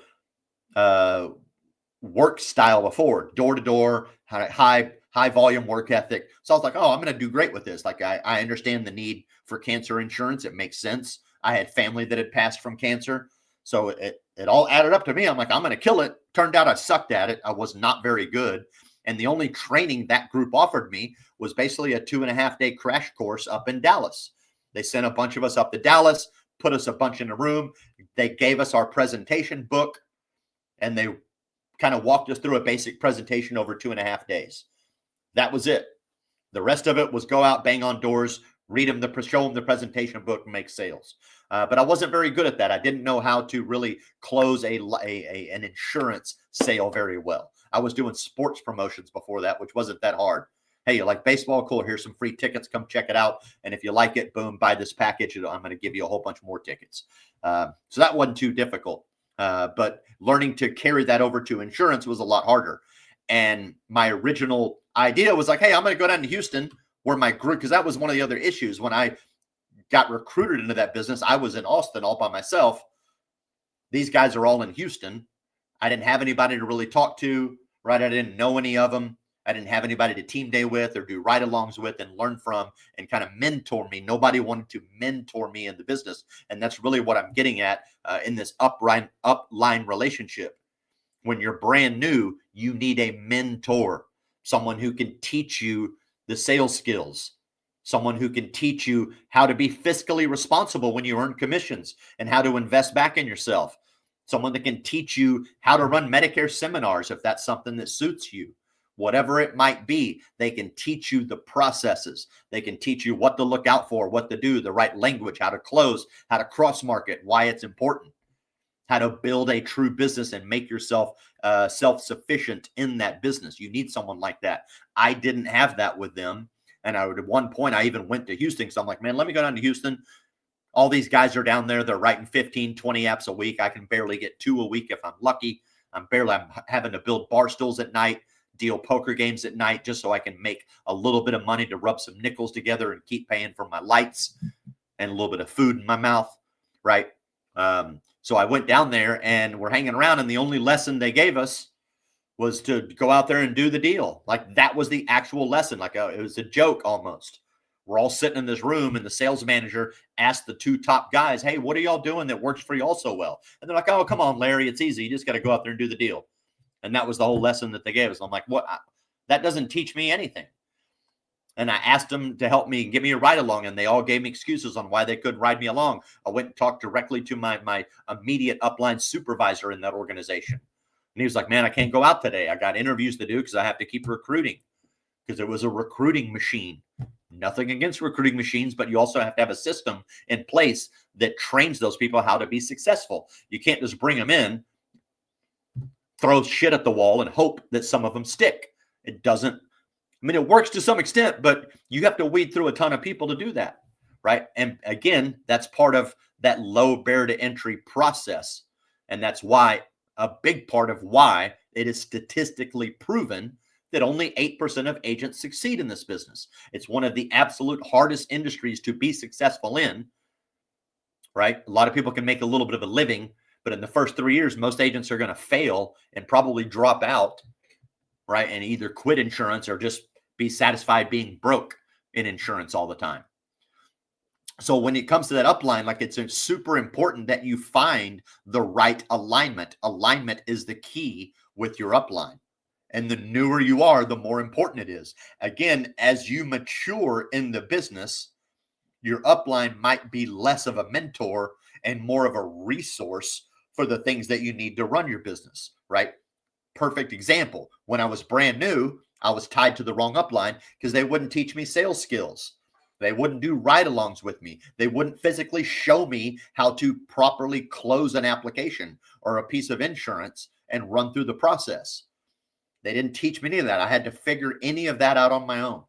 work style before, door to door, high volume work ethic. So I was like, oh, I'm going to do great with this. Like I understand the need for cancer insurance. It makes sense. I had family that had passed from cancer. So it all added up to me. I'm like, I'm going to kill it. Turned out I sucked at it. I was not very good. And the only training that group offered me was basically a 2.5-day crash course up in Dallas. They sent a bunch of us up to Dallas, put us a bunch in a room. They gave us our presentation book, and they kind of walked us through a basic presentation over 2.5 days. That was it. The rest of it was go out, bang on doors, show them the presentation book, and make sales. But I wasn't very good at that. I didn't know how to really close an insurance sale very well. I was doing sports promotions before that, which wasn't that hard. Hey, you like baseball? Cool. Here's some free tickets. Come check it out. And if you like it, boom, buy this package. I'm going to give you a whole bunch more tickets. So that wasn't too difficult. But learning to carry that over to insurance was a lot harder. And my original idea was like, hey, I'm going to go down to Houston where my group, because that was one of the other issues. When I got recruited into that business, I was in Austin all by myself. These guys are all in Houston. I didn't have anybody to really talk to, right? I didn't know any of them. I didn't have anybody to team day with or do ride-alongs with and learn from and kind of mentor me. Nobody wanted to mentor me in the business. And that's really what I'm getting at in this upline relationship. When you're brand new, you need a mentor, someone who can teach you the sales skills, someone who can teach you how to be fiscally responsible when you earn commissions and how to invest back in yourself, someone that can teach you how to run Medicare seminars if that's something that suits you. Whatever it might be, they can teach you the processes. They can teach you what to look out for, what to do, the right language, how to close, how to cross market, why it's important, how to build a true business and make yourself self-sufficient in that business. You need someone like that. I didn't have that with them. And at one point, I even went to Houston. So I'm like, man, let me go down to Houston. All these guys are down there. They're writing 15, 20 apps a week. I can barely get 2 a week if I'm lucky. I'm having to build bar stools at night, deal poker games at night just so I can make a little bit of money to rub some nickels together and keep paying for my lights and a little bit of food in my mouth, right? So I went down there and we're hanging around, and the only lesson they gave us was to go out there and do the deal. Like that was the actual lesson. Like it was a joke almost. We're all sitting in this room and the sales manager asked the 2 top guys, hey, what are y'all doing that works for y'all so well? And they're like, oh, come on, Larry, it's easy. You just got to go out there and do the deal. And that was the whole lesson that they gave us. I'm like, what? That doesn't teach me anything. And I asked them to help me give me a ride along, and they all gave me excuses on why they couldn't ride me along. I went and talked directly to my immediate upline supervisor in that organization. And he was like, man, I can't go out today. I got interviews to do because I have to keep recruiting, because it was a recruiting machine. Nothing against recruiting machines, but you also have to have a system in place that trains those people how to be successful. You can't just bring them in, throw shit at the wall, and hope that some of them stick. It doesn't. I mean, it works to some extent, but you have to weed through a ton of people to do that, right? And again, that's part of that low barrier to entry process. And that's why, a big part of why it is statistically proven that only 8% of agents succeed in this business. It's one of the absolute hardest industries to be successful in, right? A lot of people can make a little bit of a living, but in the first 3 years, most agents are going to fail and probably drop out, right? And either quit insurance or just be satisfied being broke in insurance all the time. So when it comes to that upline, like, it's super important that you find the right alignment. Alignment is the key with your upline. And the newer you are, the more important it is. Again, as you mature in the business, your upline might be less of a mentor and more of a resource for the things that you need to run your business, right? Perfect example. When I was brand new, I was tied to the wrong upline because they wouldn't teach me sales skills. They wouldn't do ride-alongs with me. They wouldn't physically show me how to properly close an application or a piece of insurance and run through the process. They didn't teach me any of that. I had to figure any of that out on my own,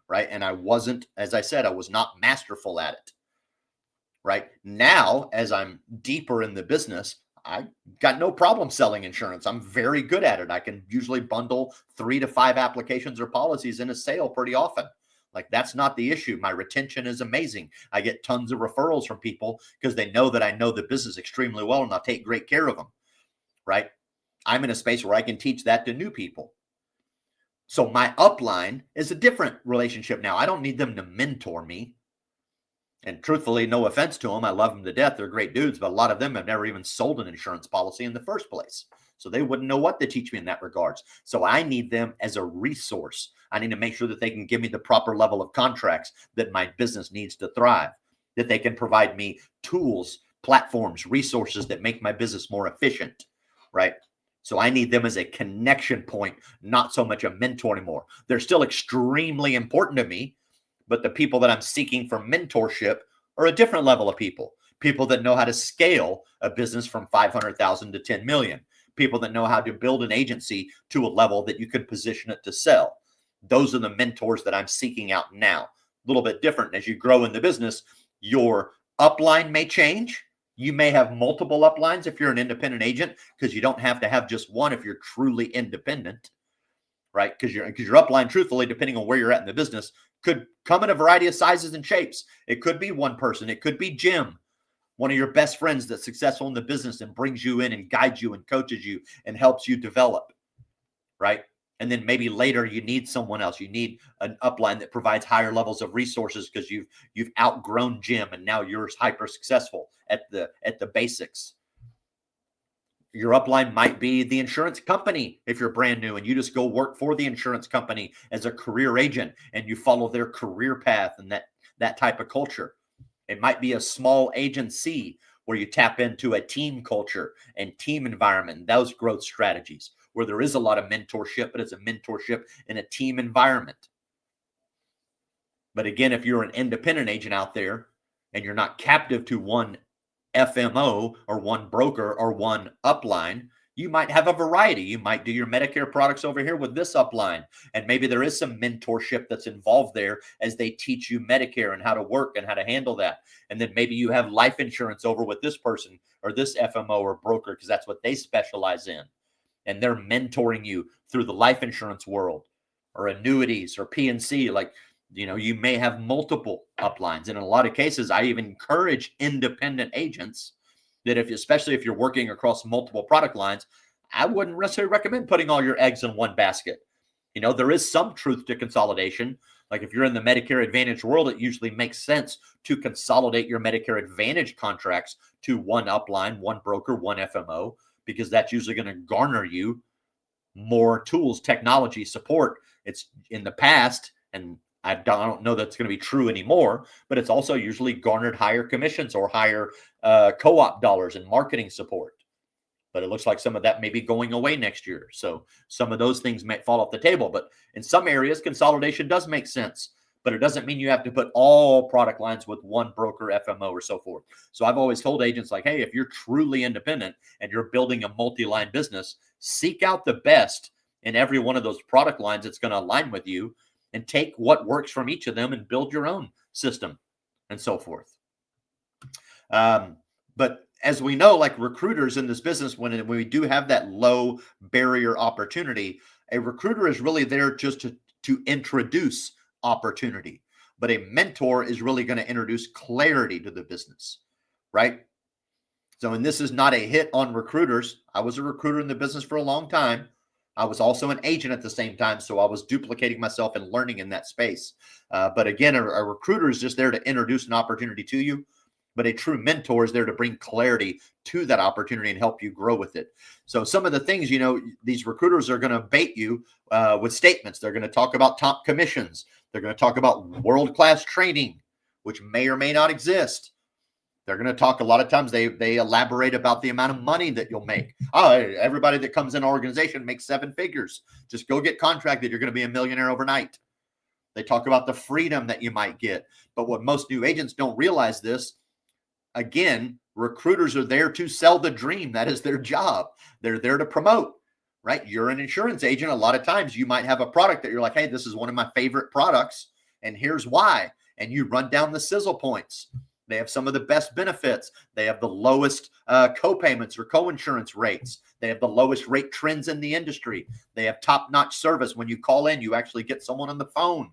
right? And I wasn't, as I said, I was not masterful at it, right? Now, as I'm deeper in the business, I got no problem selling insurance. I'm very good at it. I can usually bundle 3 to 5 applications or policies in a sale pretty often. Like, that's not the issue. My retention is amazing. I get tons of referrals from people because they know that I know the business extremely well and I'll take great care of them, right? I'm in a space where I can teach that to new people. So my upline is a different relationship now. I don't need them to mentor me. And truthfully, no offense to them, I love them to death. They're great dudes, but a lot of them have never even sold an insurance policy in the first place. So they wouldn't know what to teach me in that regards. So I need them as a resource. I need to make sure that they can give me the proper level of contracts that my business needs to thrive, that they can provide me tools, platforms, resources that make my business more efficient, right? So I need them as a connection point, not so much a mentor anymore. They're still extremely important to me, but the people that I'm seeking for mentorship are a different level of people that know how to scale a business from 500,000 to 10 million, people that know how to build an agency to a level that you can position it to sell. Those are the mentors that I'm seeking out now. A little bit different. As you grow in the business, your upline may change. You may have multiple uplines if you're an independent agent, because you don't have to have just one if you're truly independent, right? Because your upline, truthfully, depending on where you're at in the business, could come in a variety of sizes and shapes. It could be one person. It could be Jim, one of your best friends that's successful in the business and brings you in and guides you and coaches you and helps you develop, right? And then maybe later you need someone else. You need an upline that provides higher levels of resources because you've outgrown Jim and now you're hyper successful at the basics. Your upline might be the insurance company if you're brand new and you just go work for the insurance company as a career agent and you follow their career path and that type of culture. It might be a small agency where you tap into a team culture and team environment, and those growth strategies where there is a lot of mentorship, but it's a mentorship in a team environment. But again, if you're an independent agent out there and you're not captive to one FMO or one broker or one upline, you might have a variety. You might do your Medicare products over here with this upline. And maybe there is some mentorship that's involved there as they teach you Medicare and how to work and how to handle that. And then maybe you have life insurance over with this person or this FMO or broker because that's what they specialize in. And they're mentoring you through the life insurance world or annuities or PNC. Like, you may have multiple uplines. And in a lot of cases, I even encourage independent agents that especially if you're working across multiple product lines, I wouldn't necessarily recommend putting all your eggs in one basket. There is some truth to consolidation. Like if you're in the Medicare Advantage world, it usually makes sense to consolidate your Medicare Advantage contracts to one upline, one broker, one FMO, because that's usually going to garner you more tools, technology, support. It's in the past, and I don't know that's going to be true anymore, but it's also usually garnered higher commissions or higher co-op dollars and marketing support. But it looks like some of that may be going away next year. So some of those things may fall off the table. But in some areas, consolidation does make sense. But it doesn't mean you have to put all product lines with one broker, FMO, or so forth. So I've always told agents like, hey, if you're truly independent and you're building a multi-line business, seek out the best in every one of those product lines that's going to align with you and take what works from each of them and build your own system and so forth. But as we know, like recruiters in this business, when we do have that low barrier opportunity, a recruiter is really there just to introduce opportunity. But a mentor is really going to introduce clarity to the business, right? So, and this is not a hit on recruiters. I was a recruiter in the business for a long time. I was also an agent at the same time, so I was duplicating myself and learning in that space. But again, a recruiter is just there to introduce an opportunity to you. But a true mentor is there to bring clarity to that opportunity and help you grow with it. So some of the things, these recruiters are going to bait you with statements. They're going to talk about top commissions. They're going to talk about world-class training, which may or may not exist. They're going to talk a lot of times. They elaborate about the amount of money that you'll make. Oh, everybody that comes in our organization makes 7 figures. Just go get contracted. You're going to be a millionaire overnight. They talk about the freedom that you might get. But what most new agents don't realize this, again, recruiters are there to sell the dream. That is their job. They're there to promote, right? You're an insurance agent. A lot of times you might have a product that you're like, hey, this is one of my favorite products, and here's why. And you run down the sizzle points. They have some of the best benefits. They have the lowest co-payments or co-insurance rates. They have the lowest rate trends in the industry. They have top-notch service. When you call in, you actually get someone on the phone.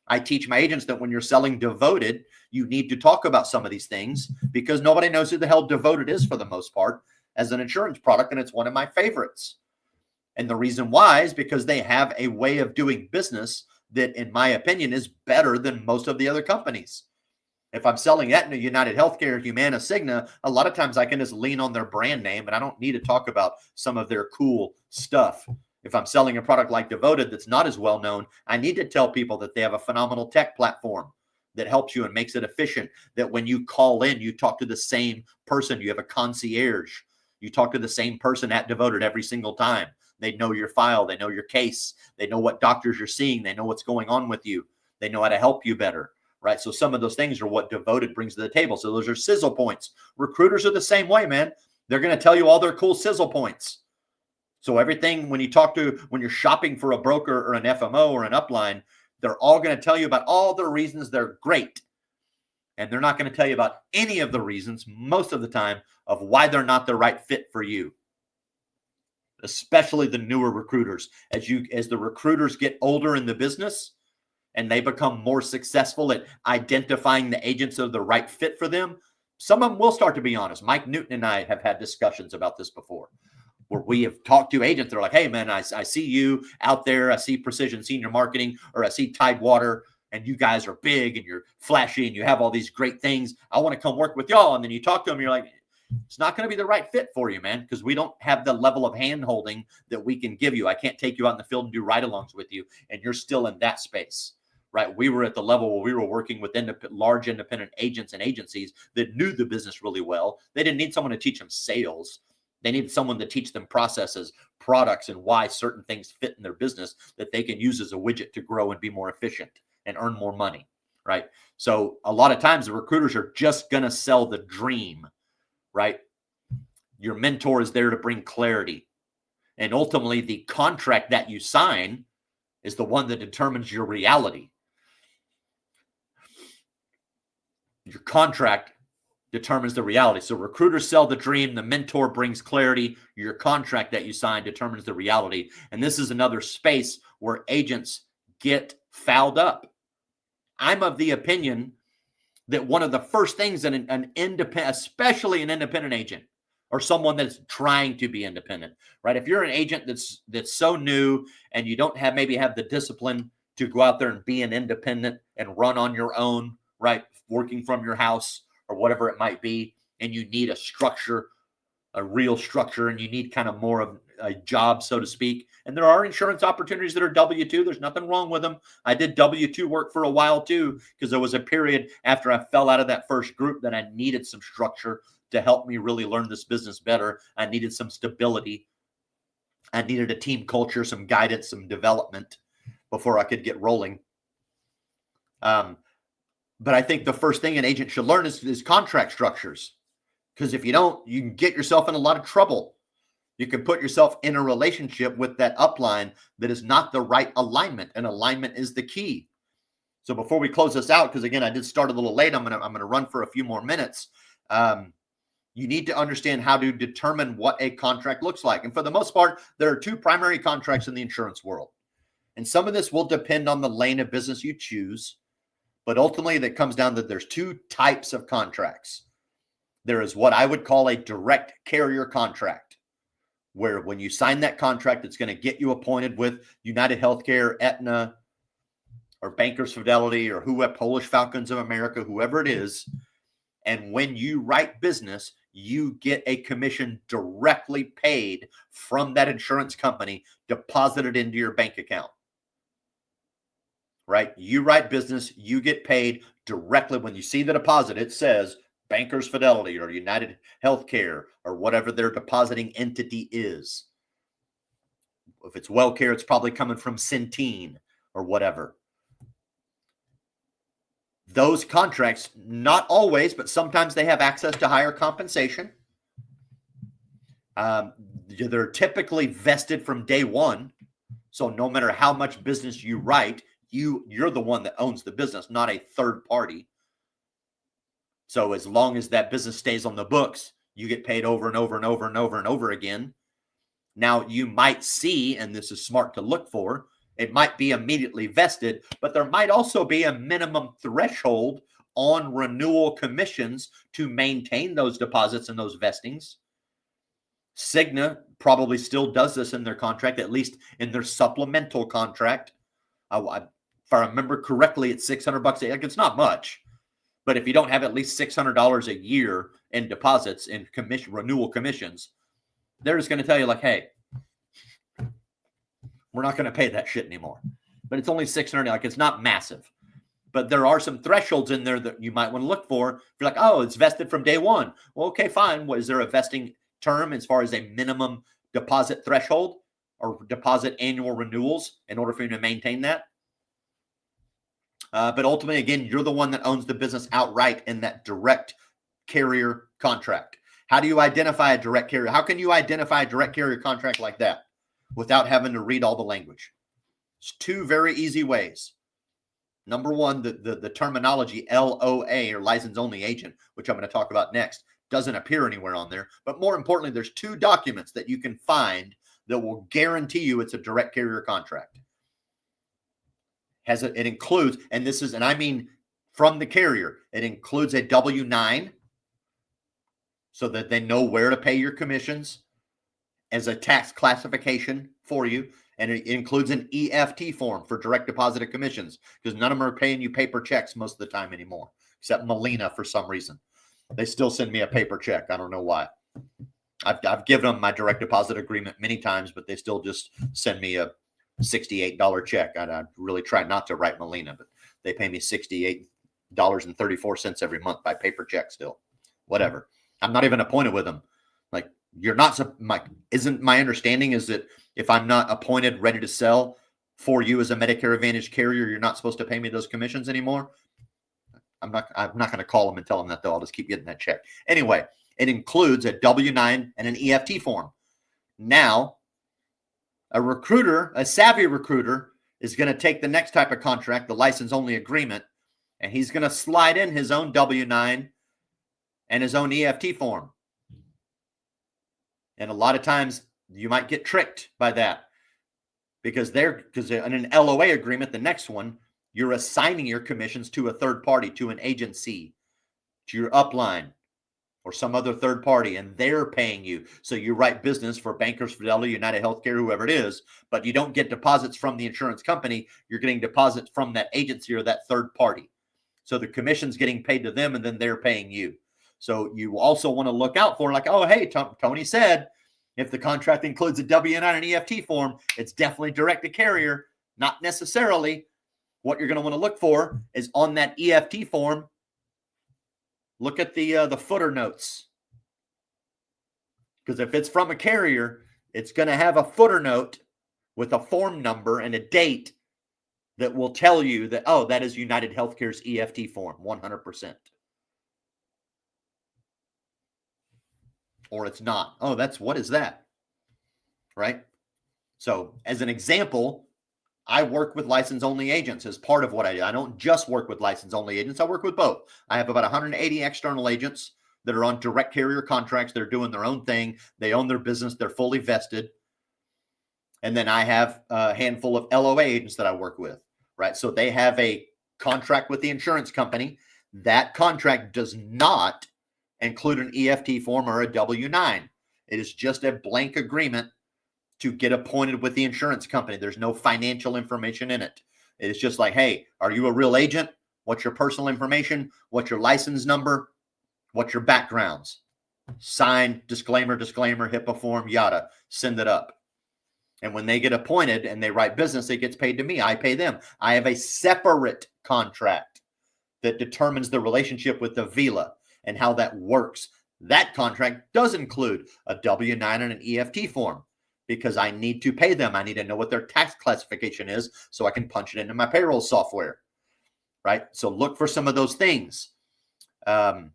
I teach my agents that when you're selling Devoted, you need to talk about some of these things because nobody knows who the hell Devoted is for the most part as an insurance product, and it's one of my favorites. And the reason why is because they have a way of doing business that, in my opinion, is better than most of the other companies. If I'm selling Aetna, United Healthcare, Humana, Cigna, a lot of times I can just lean on their brand name and I don't need to talk about some of their cool stuff. If I'm selling a product like Devoted that's not as well known, I need to tell people that they have a phenomenal tech platform that helps you and makes it efficient, that when you call in, you talk to the same person. You have a concierge. You talk to the same person at Devoted every single time. They know your file. They know your case. They know what doctors you're seeing. They know what's going on with you. They know how to help you better, right? So some of those things are what Devoted brings to the table. So those are sizzle points. Recruiters are the same way, man. They're going to tell you all their cool sizzle points. So everything when you're shopping for a broker or an FMO or an upline, they're all going to tell you about all the reasons they're great. And they're not going to tell you about any of the reasons, most of the time, of why they're not the right fit for you. Especially the newer recruiters. As the recruiters get older in the business and they become more successful at identifying the agents that are the right fit for them, some of them will start to be honest. Mike Newton and I have had discussions about this before, where we have talked to agents. They're like, hey, man, I see you out there. I see Precision Senior Marketing, or I see Tidewater, and you guys are big and you're flashy and you have all these great things. I want to come work with y'all. And then you talk to them, you're like, it's not going to be the right fit for you, man, because we don't have the level of hand-holding that we can give you. I can't take you out in the field and do ride-alongs with you, and you're still in that space, right? We were at the level where we were working with large independent agents and agencies that knew the business really well. They didn't need someone to teach them sales. They need someone to teach them processes, products, and why certain things fit in their business that they can use as a widget to grow and be more efficient and earn more money, right? So a lot of times the recruiters are just going to sell the dream, right? Your mentor is there to bring clarity. And ultimately, the contract that you sign is the one that determines your reality. Your contract determines the reality. So recruiters sell the dream, the mentor brings clarity, your contract that you sign determines the reality. And this is another space where agents get fouled up. I'm of the opinion that one of the first things that an independent, especially an independent agent or someone that's trying to be independent, right? If you're an agent that's so new and you don't have the discipline to go out there and be an independent and run on your own, right? Working from your house or whatever it might be, and you need a structure, a real structure, and you need kind of more of a job, so to speak. And there are insurance opportunities that are W-2. There's nothing wrong with them. I did W-2 work for a while too, because there was a period after I fell out of that first group that I needed some structure to help me really learn this business better. I needed some stability. I needed a team culture, some guidance, some development before I could get rolling. But I think the first thing an agent should learn is contract structures. Because if you don't, you can get yourself in a lot of trouble. You can put yourself in a relationship with that upline that is not the right alignment, and alignment is the key. So before we close this out, because again, I did start a little late, I'm gonna run for a few more minutes. You need to understand how to determine what a contract looks like. And for the most part, there are two primary contracts in the insurance world. And some of this will depend on the lane of business you choose. But ultimately, that comes down to there's two types of contracts. There is what I would call a direct carrier contract, where when you sign that contract, it's going to get you appointed with United Healthcare, Aetna, or Bankers Fidelity, or whoever, Polish Falcons of America, whoever it is. And when you write business, you get a commission directly paid from that insurance company, deposited into your bank account. Right? You write business, you get paid directly. When you see the deposit, it says Bankers Fidelity or United Healthcare or whatever their depositing entity is. If it's WellCare, it's probably coming from Centene or whatever. Those contracts, not always, but sometimes they have access to higher compensation. They're typically vested from day one. So no matter how much business you write, you're the one that owns the business, not a third party. So as long as that business stays on the books, you get paid over and over and over and over and over again. Now you might see, and this is smart to look for, it might be immediately vested, but there might also be a minimum threshold on renewal commissions to maintain those deposits and those vestings. Cigna probably still does this in their contract, at least in their supplemental contract. If I remember correctly, it's $600 a year. It's not much, but if you don't have at least $600 a year in deposits and renewal commissions, they're just going to tell you like, hey, we're not going to pay that shit anymore. But it's only $600. Like, it's not massive. But there are some thresholds in there that you might want to look for. If you're like, oh, it's vested from day one. Well, okay, fine. Is there a vesting term as far as a minimum deposit threshold or deposit annual renewals in order for you to maintain that? But ultimately, again, you're the one that owns the business outright in that direct carrier contract. How do you identify a direct carrier? How can you identify a direct carrier contract like that without having to read all the language? It's two very easy ways. Number one, the terminology LOA, or license only agent, which I'm going to talk about next, doesn't appear anywhere on there. But more importantly, there's two documents that you can find that will guarantee you it's a direct carrier contract. It includes, and this is, and I mean from the carrier, it includes a W-9 so that they know where to pay your commissions as a tax classification for you. And it includes an EFT form for direct deposited commissions, because none of them are paying you paper checks most of the time anymore, except Molina for some reason. They still send me a paper check. I don't know why. I've given them my direct deposit agreement many times, but they still just send me a $68 check. I really try not to write Molina, but they pay me $68.34 every month by paper check still. Whatever. I'm not even appointed with them. Like, you're not, isn't my understanding is that if I'm not appointed, ready to sell for you as a Medicare Advantage carrier, you're not supposed to pay me those commissions anymore. I'm not going to call them and tell them that, though. I'll just keep getting that check. Anyway, it includes a W-9 and an EFT form. Now, a savvy recruiter is going to take the next type of contract, the license only agreement, and he's going to slide in his own W-9 and his own EFT form. And a lot of times you might get tricked by that because in an LOA agreement, the next one, you're assigning your commissions to a third party, to an agency, to your upline or some other third party, and they're paying you. So you write business for Bankers Fidelity, United Healthcare, whoever it is, but you don't get deposits from the insurance company. You're getting deposits from that agency or that third party. So the commission's getting paid to them, and then they're paying you. So you also want to look out for, like, oh, hey, Tony said If the contract includes a W-9 and EFT form, it's definitely direct to carrier, not necessarily. What you're going to want to look for is on that EFT form, look at the footer notes. Because if it's from a carrier, it's going to have a footer note with a form number and a date that will tell you that, oh, that is United Healthcare's EFT form, 100%. Or it's not. Oh, what is that? Right? So as an example, I work with license-only agents as part of what I do. I don't just work with license-only agents. I work with both. I have about 180 external agents that are on direct carrier contracts. They're doing their own thing. They own their business. They're fully vested. And then I have a handful of LOA agents that I work with, right? So they have a contract with the insurance company. That contract does not include an EFT form or a W-9. It is just a blank agreement to get appointed with the insurance company. There's no financial information in it. It's just like, hey, are you a real agent? What's your personal information? What's your license number? What's your backgrounds? Sign, disclaimer, HIPAA form, yada. Send it up. And when they get appointed and they write business, it gets paid to me. I pay them. I have a separate contract that determines the relationship with the Avila and how that works. That contract does include a W-9 and an EFT form because I need to pay them. I need to know what their tax classification is so I can punch it into my payroll software, right? So look for some of those things. And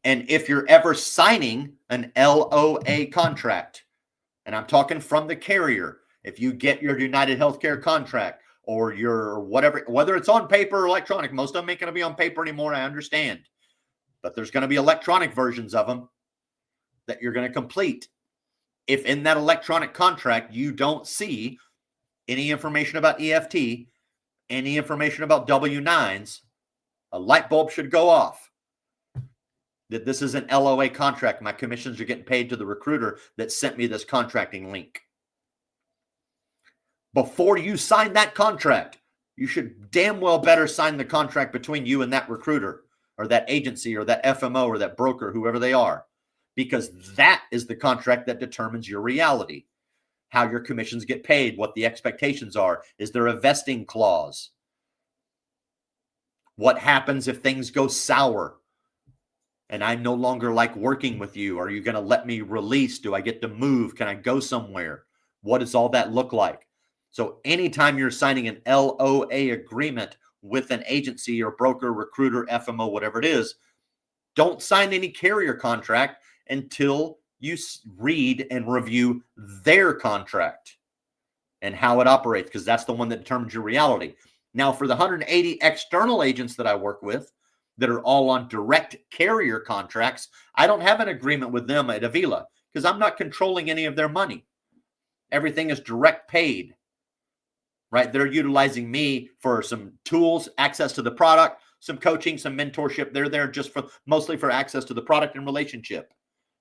if you're ever signing an LOA contract, and I'm talking from the carrier, if you get your United Healthcare contract or your whatever, whether it's on paper or electronic, most of them ain't going to be on paper anymore, I understand. But there's going to be electronic versions of them that you're going to complete. If in that electronic contract you don't see any information about EFT, any information about W-9s, a light bulb should go off. That this is an LOA contract. My commissions are getting paid to the recruiter that sent me this contracting link. Before you sign that contract, you should damn well better sign the contract between you and that recruiter or that agency or that FMO or that broker, whoever they are, because that is the contract that determines your reality, how your commissions get paid, what the expectations are. Is there a vesting clause? What happens if things go sour and I no longer like working with you? Are you going to let me release? Do I get to move? Can I go somewhere? What does all that look like? So anytime you're signing an LOA agreement with an agency or broker, recruiter, FMO, whatever it is, don't sign any carrier contract until you read and review their contract and how it operates, because that's the one that determines your reality. Now, for the 180 external agents that I work with that are all on direct carrier contracts, I don't have an agreement with them at Avila because I'm not controlling any of their money. Everything is direct paid, right? They're utilizing me for some tools, access to the product, some coaching, some mentorship. They're there just for mostly for access to the product and relationship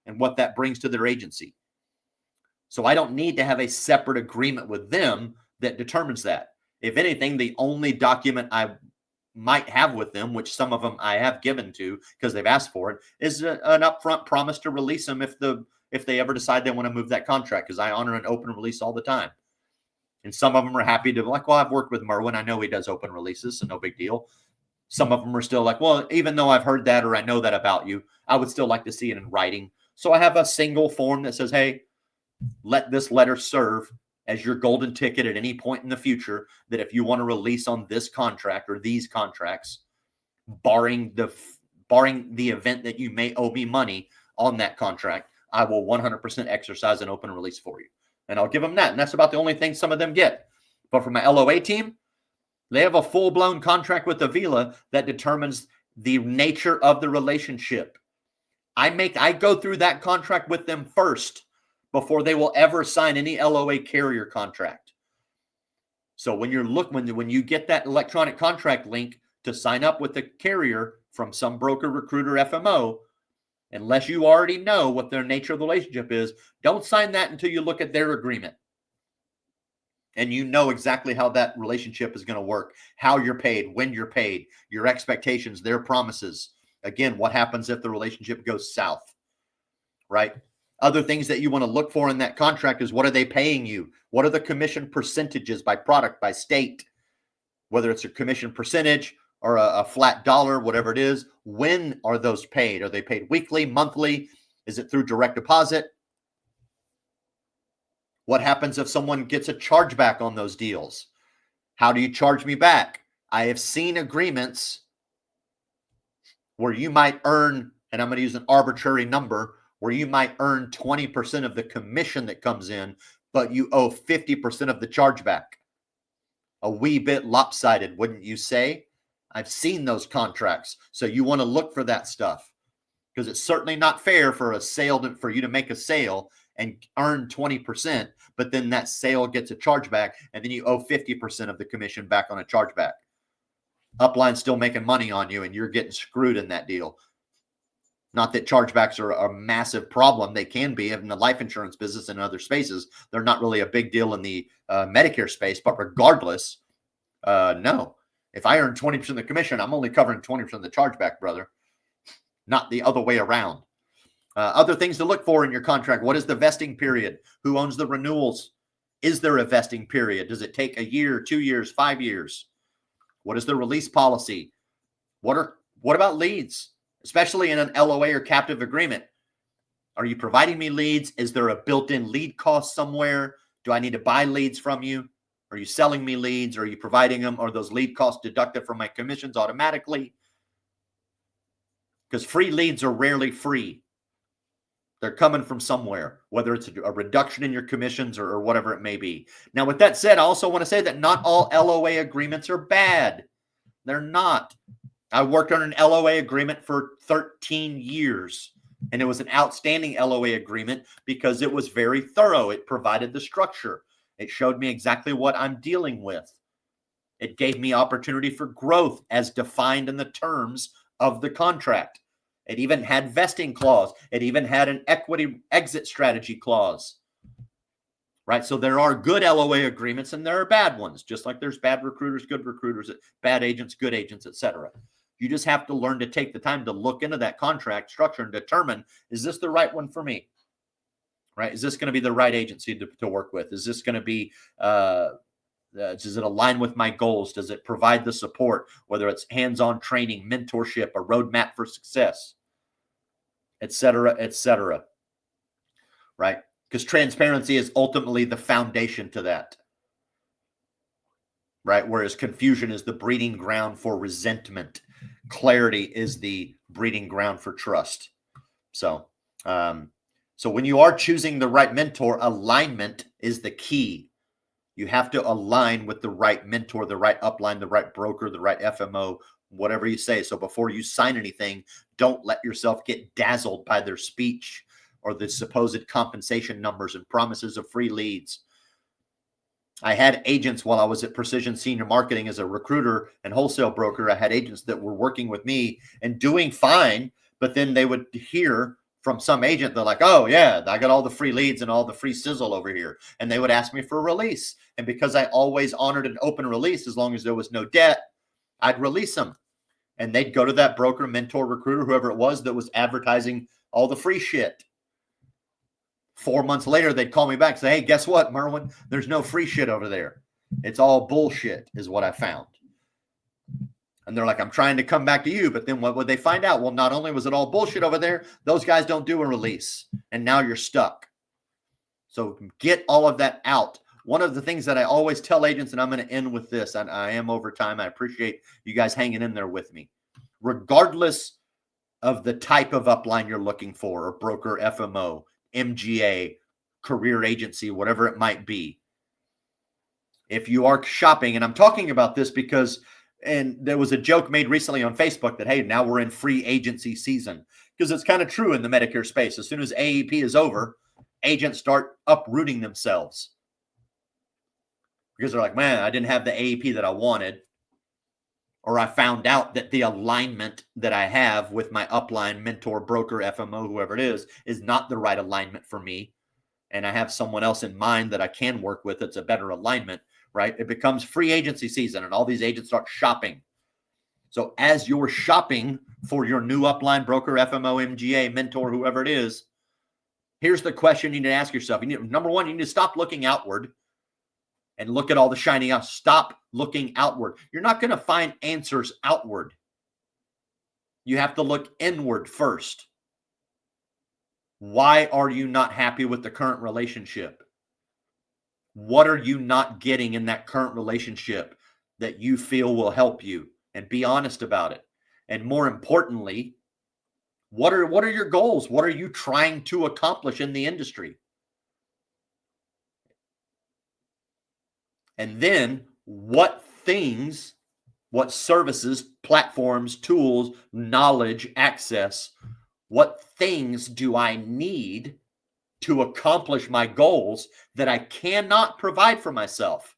and what that brings to their agency. So I don't need to have a separate agreement with them that determines that. If anything, the only document I might have with them, which some of them I have given to because they've asked for it, is an upfront promise to release them if they ever decide they want to move that contract, because I honor an open release all the time. And some of them are happy to like, well, I've worked with Merwin. I know he does open releases, so no big deal. Some of them are still like, well, even though I've heard that or I know that about you, I would still like to see it in writing. So I have a single form that says, hey, let this letter serve as your golden ticket at any point in the future that if you want to release on this contract or these contracts, barring the event that you may owe me money on that contract, I will 100% exercise an open release for you. And I'll give them that. And that's about the only thing some of them get. But for my LOA team, they have a full-blown contract with Avila that determines the nature of the relationship. I go through that contract with them first before they will ever sign any LOA carrier contract. So when you get that electronic contract link to sign up with the carrier from some broker, recruiter, FMO, unless you already know what their nature of the relationship is, don't sign that until you look at their agreement. And you know exactly how that relationship is going to work, how you're paid, when you're paid, your expectations, their promises. Again, what happens if the relationship goes south, right? Other things that you want to look for in that contract is, what are they paying you? What are the commission percentages by product, by state? Whether it's a commission percentage or a flat dollar, whatever it is, when are those paid? Are they paid weekly, monthly? Is it through direct deposit? What happens if someone gets a chargeback on those deals? How do you charge me back? I have seen agreements where you might earn, and I'm going to use an arbitrary number, where you might earn 20% of the commission that comes in, but you owe 50% of the chargeback. A wee bit lopsided, wouldn't you say? I've seen those contracts. So you want to look for that stuff, because it's certainly not fair for for you to make a sale and earn 20%, but then that sale gets a chargeback, and then you owe 50% of the commission back on a chargeback. Upline's still making money on you, and you're getting screwed in that deal. Not that chargebacks are a massive problem. They can be in the life insurance business and other spaces. They're not really a big deal in the Medicare space, but regardless, no. If I earn 20% of the commission, I'm only covering 20% of the chargeback, brother. Not the other way around. Other things to look for in your contract. What is the vesting period? Who owns the renewals? Is there a vesting period? Does it take a year, 2 years, 5 years? What is the release policy? What about leads? Especially in an LOA or captive agreement. Are you providing me leads? Is there a built-in lead cost somewhere? Do I need to buy leads from you? Are you selling me leads? Are you providing them? Are those lead costs deducted from my commissions automatically? Because free leads are rarely free. They're coming from somewhere, whether it's a reduction in your commissions or whatever it may be. Now, with that said, I also want to say that not all LOA agreements are bad. They're not. I worked on an LOA agreement for 13 years, and it was an outstanding LOA agreement because it was very thorough. It provided the structure. It showed me exactly what I'm dealing with. It gave me opportunity for growth as defined in the terms of the contract. It even had vesting clause. It even had an equity exit strategy clause. Right? So there are good LOA agreements and there are bad ones, just like there's bad recruiters, good recruiters, bad agents, good agents, etc. You just have to learn to take the time to look into that contract structure and determine, is this the right one for me? Right? Is this going to be the right agency to work with? Is this going to be, does it align with my goals? Does it provide the support, whether it's hands-on training, mentorship, a roadmap for success, etc., etc. Right? Because transparency is ultimately the foundation to that. Right? Whereas confusion is the breeding ground for resentment. Clarity is the breeding ground for trust. So when you are choosing the right mentor, alignment is the key. You have to align with the right mentor, the right upline, the right broker, the right FMO, whatever you say. So before you sign anything, don't let yourself get dazzled by their speech or the supposed compensation numbers and promises of free leads. I had agents while I was at Precision Senior Marketing as a recruiter and wholesale broker. I had agents that were working with me and doing fine, but then they would hear from some agent, they're like, oh yeah, I got all the free leads and all the free sizzle over here. And they would ask me for a release. And because I always honored an open release, as long as there was no debt, I'd release them. And they'd go to that broker, mentor, recruiter, whoever it was that was advertising all the free shit. 4 months later, they'd call me back and say, hey, guess what, Merwin? There's no free shit over there. It's all bullshit is what I found. And they're like, I'm trying to come back to you. But then what would they find out? Well, not only was it all bullshit over there, those guys don't do a release. And now you're stuck. So get all of that out. One of the things that I always tell agents, and I'm going to end with this, and I am over time. I appreciate you guys hanging in there with me. Regardless of the type of upline you're looking for, or broker, FMO, MGA, career agency, whatever it might be. If you are shopping, and I'm talking about this because, and there was a joke made recently on Facebook that, hey, now we're in free agency season, because it's kind of true in the Medicare space. As soon as AEP is over, agents start uprooting themselves because they're like, man, I didn't have the AEP that I wanted. Or I found out that the alignment that I have with my upline, mentor, broker, FMO, whoever it is not the right alignment for me. And I have someone else in mind that I can work with that's a better alignment, right? It becomes free agency season and all these agents start shopping. So as you're shopping for your new upline, broker, FMO, MGA, mentor, whoever it is, Here's the question you need to ask yourself. Number one, you need to stop looking outward and look at all the shiny. Stop looking outward. You're not going to find answers outward. You have to look inward first. Why are you not happy with the current relationship? What are you not getting in that current relationship that you feel will help you? And be honest about it. And more importantly, what are your goals? What are you trying to accomplish in the industry? And then what things, what services, platforms, tools, knowledge, access, what things do I need to accomplish my goals that I cannot provide for myself?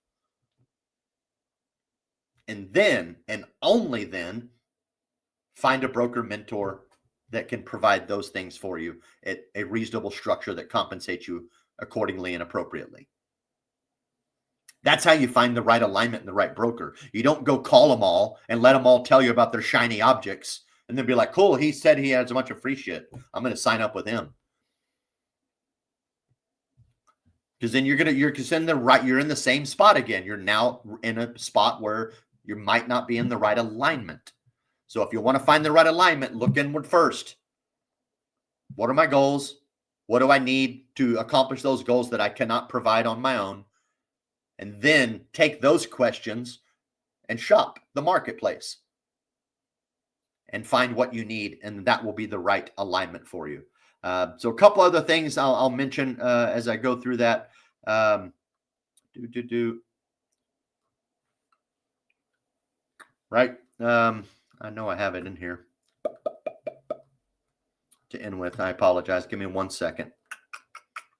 And then, and only then, find a broker mentor that can provide those things for you at a reasonable structure that compensates you accordingly and appropriately. That's how you find the right alignment and the right broker. You don't go call them all and let them all tell you about their shiny objects and then be like, cool, he said he has a bunch of free shit. I'm going to sign up with him. Because then you're in the same spot again. You're now in a spot where you might not be in the right alignment. So if you want to find the right alignment, look inward first. What are my goals? What do I need to accomplish those goals that I cannot provide on my own? And then take those questions and shop the marketplace and find what you need. And that will be the right alignment for you. So a couple other things I'll mention as I go through that. Right. I know I have it in here to end with. I apologize. Give me 1 second.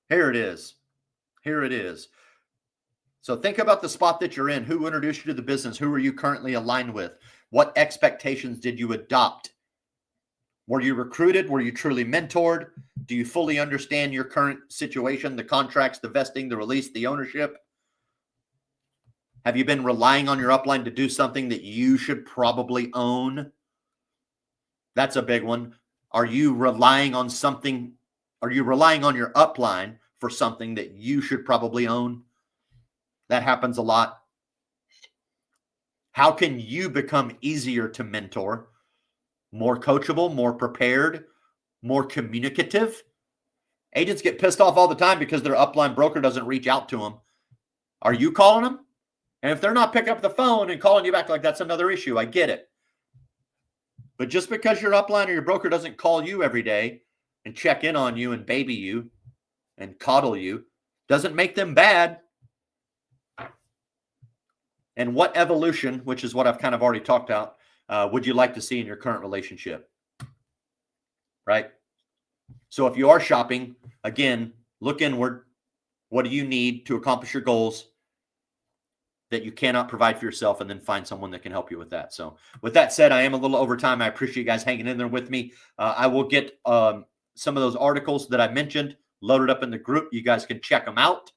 Here it is. Here it is. So think about the spot that you're in. Who introduced you to the business? Who are you currently aligned with? What expectations did you adopt? Were you recruited? Were you truly mentored? Do you fully understand your current situation, the contracts, the vesting, the release, the ownership? Have you been relying on your upline to do something that you should probably own? That's a big one. Are you relying on something? Are you relying on your upline for something that you should probably own? That happens a lot. How can you become easier to mentor? More coachable, more prepared, more communicative? Agents get pissed off all the time because their upline broker doesn't reach out to them. Are you calling them? And if they're not picking up the phone and calling you back, like, that's another issue. I get it. But just because your upline or your broker doesn't call you every day and check in on you and baby you and coddle you doesn't make them bad. And what evolution, which is what I've kind of already talked about, would you like to see in your current relationship? Right? So if you are shopping, again, look inward. What do you need to accomplish your goals that you cannot provide for yourself, and then find someone that can help you with that. So with that said, I am a little over time. I appreciate you guys hanging in there with me. I will get some of those articles that I mentioned loaded up in the group. You guys can check them out.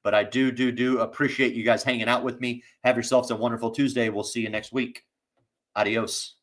But I do appreciate you guys hanging out with me. Have yourselves a wonderful Tuesday. We'll see you next week. Adios.